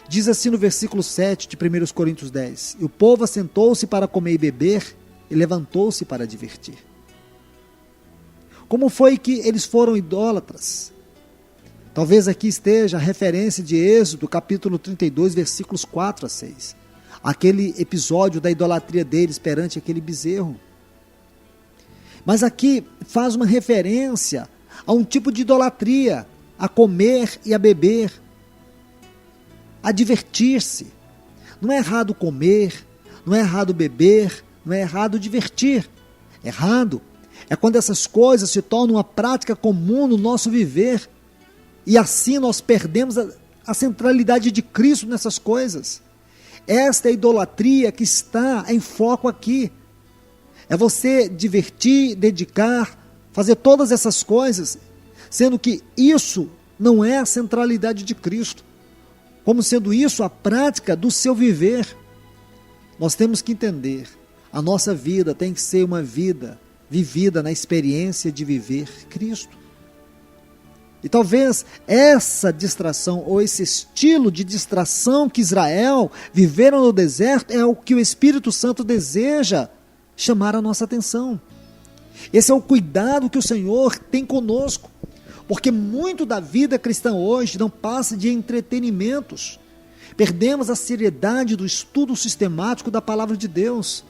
diz assim no versículo 7 de 1 Coríntios 10: E o povo assentou-se para comer e beber, e levantou-se para divertir. Como foi que eles foram idólatras? Talvez aqui esteja a referência de Êxodo, capítulo 32, versículos 4 a 6. Aquele episódio da idolatria deles perante aquele bezerro. Mas aqui faz uma referência a um tipo de idolatria, a comer e a beber, a divertir-se. Não é errado comer, não é errado beber, não é errado divertir. Errado é quando essas coisas se tornam uma prática comum no nosso viver e assim nós perdemos a centralidade de Cristo nessas coisas. Esta é a idolatria que está em foco aqui. É você divertir, dedicar, fazer todas essas coisas, sendo que isso não é a centralidade de Cristo, como sendo isso a prática do seu viver. Nós temos que entender, a nossa vida tem que ser uma vida vivida na experiência de viver Cristo. E talvez essa distração, ou esse estilo de distração que Israel viveram no deserto, é o que o Espírito Santo deseja chamar a nossa atenção. Esse é o cuidado que o Senhor tem conosco, porque muito da vida cristã hoje não passa de entretenimentos. Perdemos a seriedade do estudo sistemático da palavra de Deus.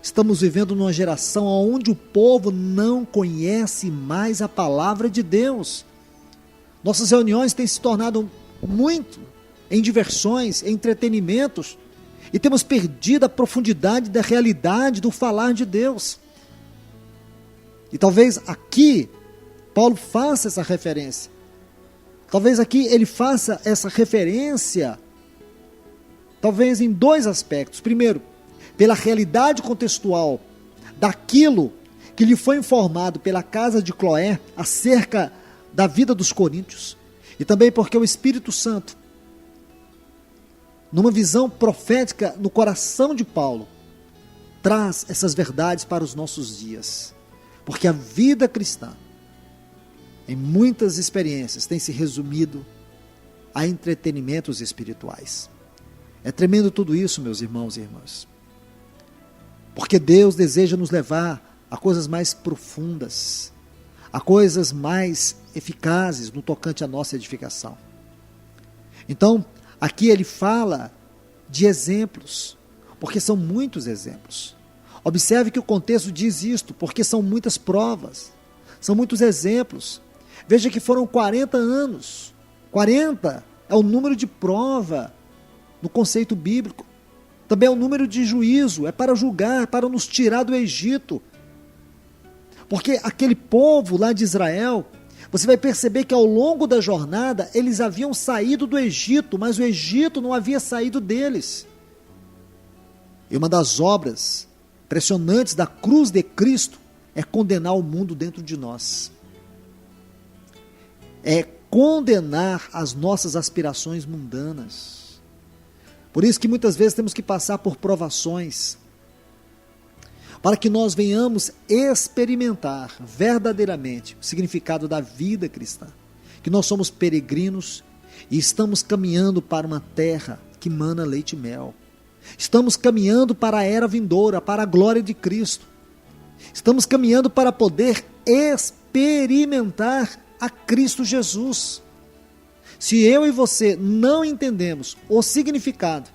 Estamos vivendo numa geração onde o povo não conhece mais a palavra de Deus. Nossas reuniões têm se tornado muito em diversões, em entretenimentos, e temos perdido a profundidade da realidade do falar de Deus. E talvez aqui Paulo faça essa referência. Talvez aqui ele faça essa referência, talvez em dois aspectos. Primeiro, pela realidade contextual daquilo que lhe foi informado pela casa de Cloé acerca da vida dos coríntios, e também porque o Espírito Santo, numa visão profética no coração de Paulo, traz essas verdades para os nossos dias, porque a vida cristã, em muitas experiências, tem se resumido a entretenimentos espirituais. É tremendo tudo isso, meus irmãos e irmãs, porque Deus deseja nos levar a coisas mais profundas, a coisas mais eficazes no tocante à nossa edificação. Então, aqui ele fala de exemplos, porque são muitos exemplos. Observe que o contexto diz isto, porque são muitas provas, são muitos exemplos. Veja que foram 40 anos. 40 é o número de prova no conceito bíblico. Também é o número de juízo, é para julgar, para nos tirar do Egito. Porque aquele povo lá de Israel, você vai perceber que ao longo da jornada, eles haviam saído do Egito, mas o Egito não havia saído deles. E uma das obras impressionantes da cruz de Cristo é condenar o mundo dentro de nós. É condenar as nossas aspirações mundanas. Por isso que muitas vezes temos que passar por provações, para que nós venhamos experimentar verdadeiramente o significado da vida cristã, que nós somos peregrinos e estamos caminhando para uma terra que mana leite e mel. Estamos caminhando para a era vindoura, para a glória de Cristo. Estamos caminhando para poder experimentar a Cristo Jesus. Se eu e você não entendemos o significado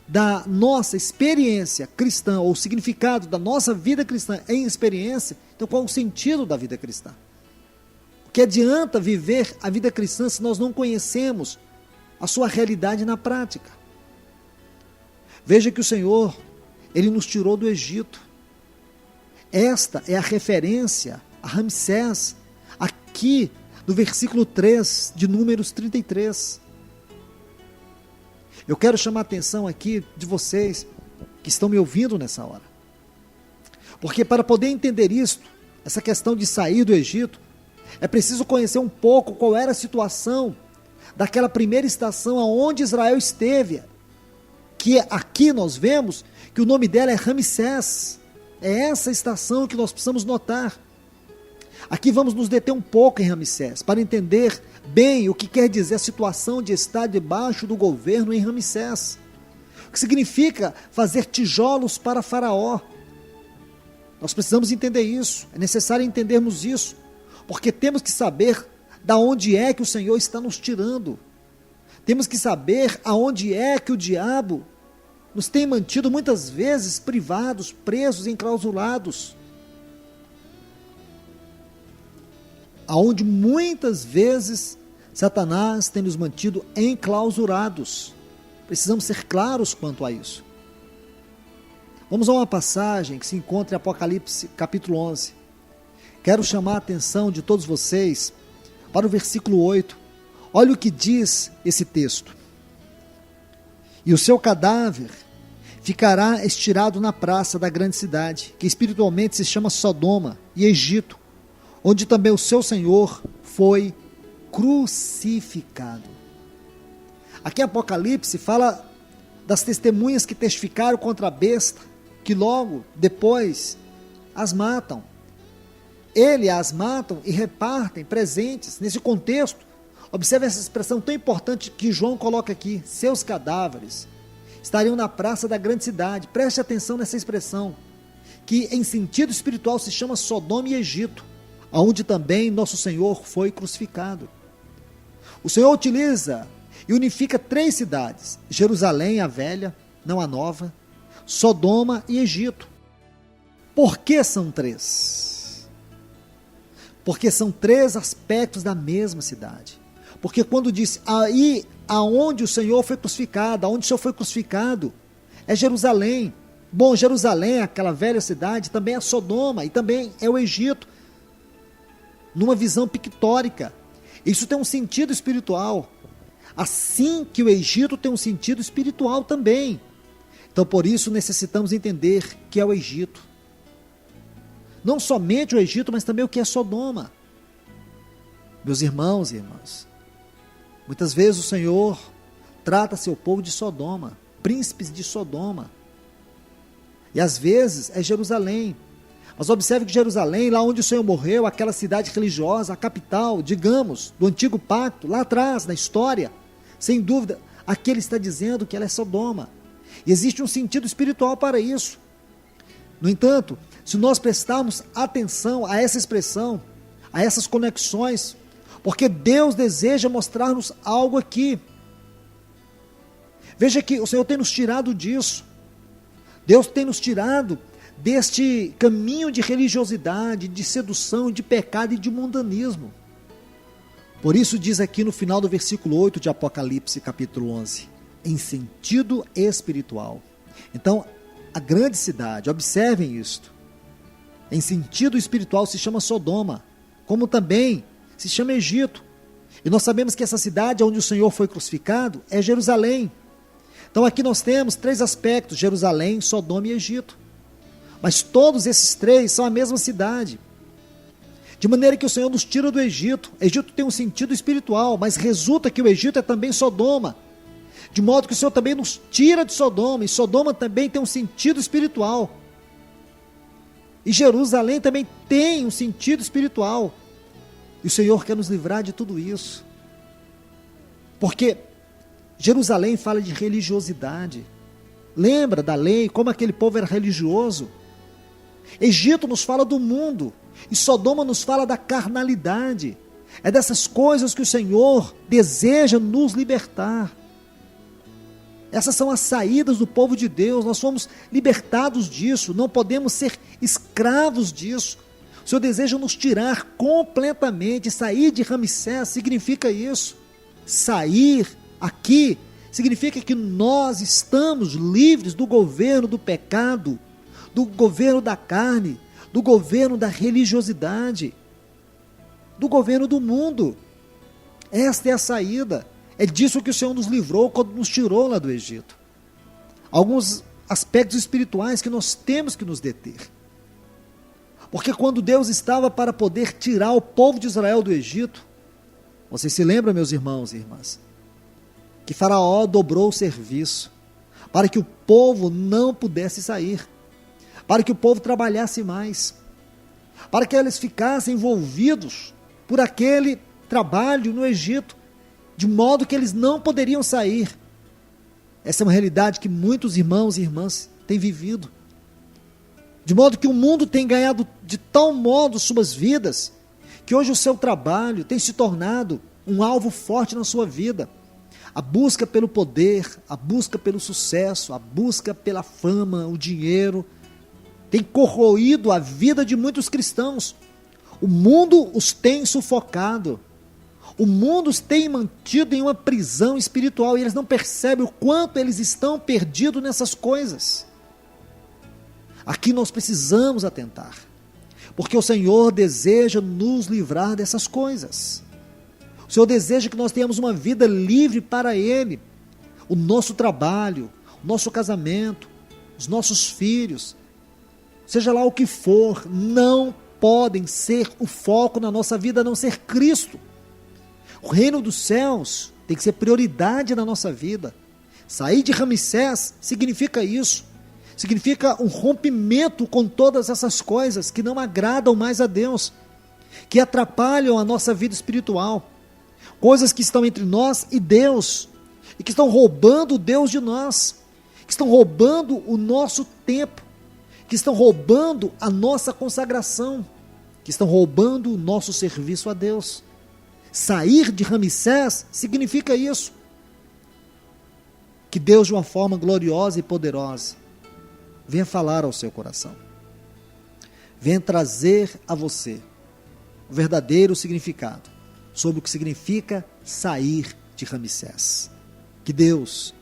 da nossa experiência cristã, ou o significado da nossa vida cristã em experiência, então qual é o sentido da vida cristã? O que adianta viver a vida cristã se nós não conhecemos a sua realidade na prática? Veja que o Senhor, Ele nos tirou do Egito. Esta é a referência a Ramsés, aqui no versículo 3 de Números 33. Eu quero chamar a atenção aqui de vocês que estão me ouvindo nessa hora. Porque para poder entender isto, essa questão de sair do Egito, é preciso conhecer um pouco qual era a situação daquela primeira estação aonde Israel esteve, que aqui nós vemos que o nome dela é Ramsés. É essa estação que nós precisamos notar. Aqui vamos nos deter um pouco em Ramsés, para entender bem o que quer dizer a situação de estar debaixo do governo em Ramsés. O que significa fazer tijolos para Faraó. Nós precisamos entender isso, é necessário entendermos isso, porque temos que saber da onde é que o Senhor está nos tirando. Temos que saber aonde é que o diabo nos tem mantido muitas vezes privados, presos, enclausulados. aonde muitas vezes Satanás tem nos mantido enclausurados. Precisamos ser claros quanto a isso. Vamos a uma passagem que se encontra em Apocalipse capítulo 11. Quero chamar a atenção de todos vocês para o versículo 8. Olha o que diz esse texto. E o seu cadáver ficará estirado na praça da grande cidade, que espiritualmente se chama Sodoma e Egito, onde também o seu Senhor foi crucificado. Aqui em Apocalipse fala das testemunhas que testificaram contra a besta, que logo depois as matam. Ele as matam e repartem presentes. Nesse contexto, observe essa expressão tão importante que João coloca aqui: seus cadáveres estariam na praça da grande cidade. Preste atenção nessa expressão, que em sentido espiritual se chama Sodoma e Egito, onde também nosso Senhor foi crucificado. O Senhor utiliza e unifica 3 cidades: Jerusalém, a velha, não a nova, Sodoma e Egito. Por que são 3? Porque são 3 aspectos da mesma cidade. Porque quando diz aí aonde o Senhor foi crucificado, aonde o Senhor foi crucificado, é Jerusalém. Bom, Jerusalém, aquela velha cidade, também é Sodoma e também é o Egito, numa visão pictórica. Isso tem um sentido espiritual, assim que o Egito tem um sentido espiritual também. Então, por isso, necessitamos entender que é o Egito. Não somente o Egito, mas também o que é Sodoma. Meus irmãos e irmãs, muitas vezes o Senhor trata seu povo de Sodoma, príncipes de Sodoma. E às vezes é Jerusalém. Mas observe que Jerusalém, lá onde o Senhor morreu, aquela cidade religiosa, a capital, digamos, do antigo pacto, lá atrás, na história, sem dúvida, aqui ele está dizendo que ela é Sodoma. E existe um sentido espiritual para isso. No entanto, se nós prestarmos atenção a essa expressão, a essas conexões, porque Deus deseja mostrar-nos algo aqui. Veja que o Senhor tem nos tirado disso. Deus tem nos tirado deste caminho de religiosidade, de sedução, de pecado e de mundanismo. Por isso diz aqui no final do versículo 8 de Apocalipse capítulo 11, em sentido espiritual. Então, a grande cidade, observem isto, em sentido espiritual se chama Sodoma, como também se chama Egito. E nós sabemos que essa cidade onde o Senhor foi crucificado é Jerusalém. Então aqui nós temos 3 aspectos: Jerusalém, Sodoma e Egito. Mas todos esses 3 são a mesma cidade. De maneira que o Senhor nos tira do Egito. Egito tem um sentido espiritual, mas resulta que o Egito é também Sodoma. De modo que o Senhor também nos tira de Sodoma, e Sodoma também tem um sentido espiritual. E Jerusalém também tem um sentido espiritual. E o Senhor quer nos livrar de tudo isso. Porque Jerusalém fala de religiosidade. Lembra da lei, como aquele povo era religioso? Egito nos fala do mundo, e Sodoma nos fala da carnalidade. É dessas coisas que o Senhor deseja nos libertar. Essas são as saídas do povo de Deus. Nós fomos libertados disso, não podemos ser escravos disso. O Senhor deseja nos tirar completamente. Sair de Ramsés significa isso. Sair aqui significa que nós estamos livres do governo do pecado, do governo da carne, do governo da religiosidade, do governo do mundo. Esta é a saída. É disso que o Senhor nos livrou quando nos tirou lá do Egito. Alguns aspectos espirituais que nós temos que nos deter. Porque quando Deus estava para poder tirar o povo de Israel do Egito, vocês se lembram, meus irmãos e irmãs, que Faraó dobrou o serviço para que o povo não pudesse sair, para que o povo trabalhasse mais, para que eles ficassem envolvidos por aquele trabalho no Egito, de modo que eles não poderiam sair. Essa é uma realidade que muitos irmãos e irmãs têm vivido. De modo que o mundo tem ganhado de tal modo suas vidas, que hoje o seu trabalho tem se tornado um alvo forte na sua vida. A busca pelo poder, a busca pelo sucesso, a busca pela fama, o dinheiro, tem corroído a vida de muitos cristãos. O mundo os tem sufocado. O mundo os tem mantido em uma prisão espiritual e eles não percebem o quanto eles estão perdidos nessas coisas. Aqui nós precisamos atentar, porque o Senhor deseja nos livrar dessas coisas. O Senhor deseja que nós tenhamos uma vida livre para Ele. O nosso trabalho, o nosso casamento, os nossos filhos, seja lá o que for, não podem ser o foco na nossa vida, a não ser Cristo. O reino dos céus tem que ser prioridade na nossa vida. Sair de Ramsés significa isso. Significa um rompimento com todas essas coisas que não agradam mais a Deus, que atrapalham a nossa vida espiritual. Coisas que estão entre nós e Deus, e que estão roubando Deus de nós, que estão roubando o nosso tempo, que estão roubando a nossa consagração, que estão roubando o nosso serviço a Deus. Sair de Ramsés significa isso. Que Deus, de uma forma gloriosa e poderosa, venha falar ao seu coração. Venha trazer a você o verdadeiro significado sobre o que significa sair de Ramsés. Que Deus,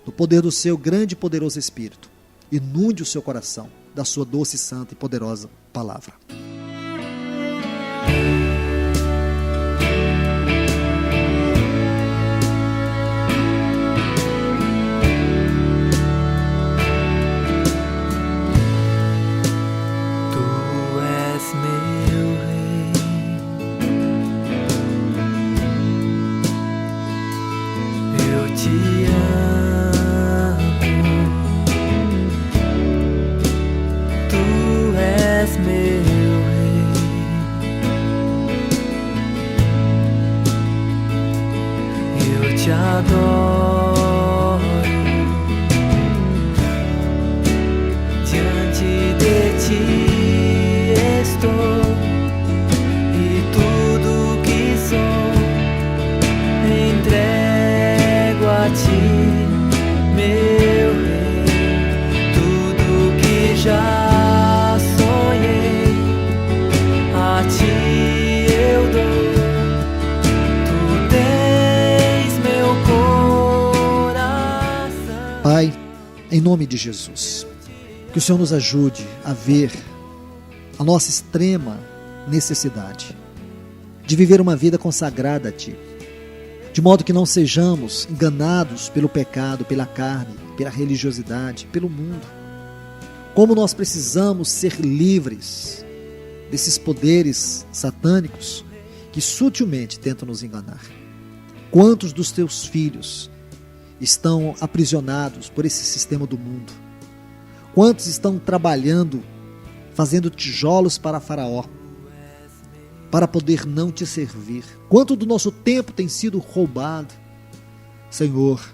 no poder do seu grande e poderoso Espírito, inunde o seu coração da sua doce, santa e poderosa palavra. Te adoro, diante de ti estou, e tudo que sou entrego a ti, meu Rei. Tudo que já sonhei, a ti eu dou. Pai, em nome de Jesus, que o Senhor nos ajude a ver a nossa extrema necessidade de viver uma vida consagrada a Ti, de modo que não sejamos enganados pelo pecado, pela carne, pela religiosidade, pelo mundo. Como nós precisamos ser livres desses poderes satânicos que sutilmente tentam nos enganar. Quantos dos Teus filhos estão aprisionados por esse sistema do mundo? Quantos estão trabalhando, fazendo tijolos para Faraó, para poder não Te servir? Quanto do nosso tempo tem sido roubado? Senhor,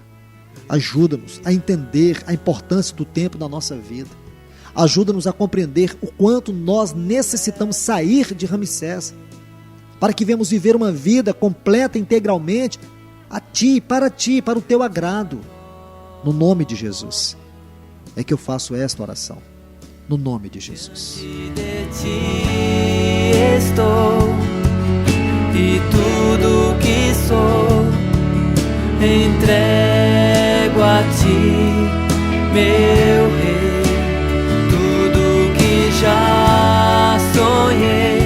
ajuda-nos a entender a importância do tempo na nossa vida. Ajuda-nos a compreender o quanto nós necessitamos sair de Ramsés, para que venhamos viver uma vida completa, integralmente, a Ti, para o Teu agrado. No nome de Jesus é que eu faço esta oração. No nome de Jesus. De ti estou, e tudo que sou entrego a Ti, meu Rei. Tudo que já sonhei,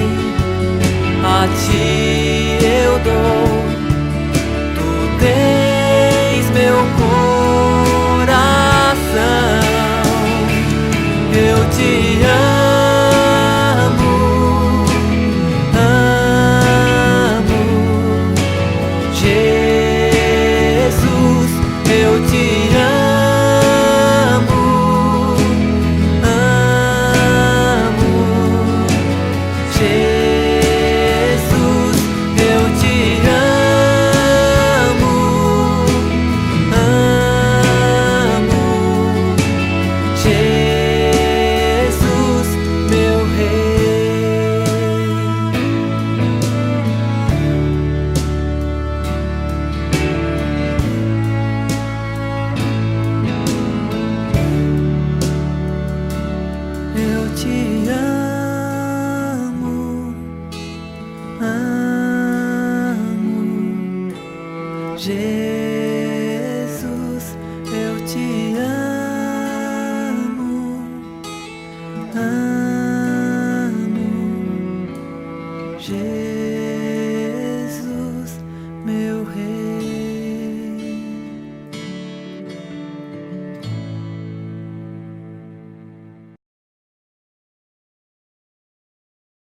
a Ti eu dou. Tens meu coração, eu te amo, Jesus, eu te amo, Jesus, eu te amo. Jesus.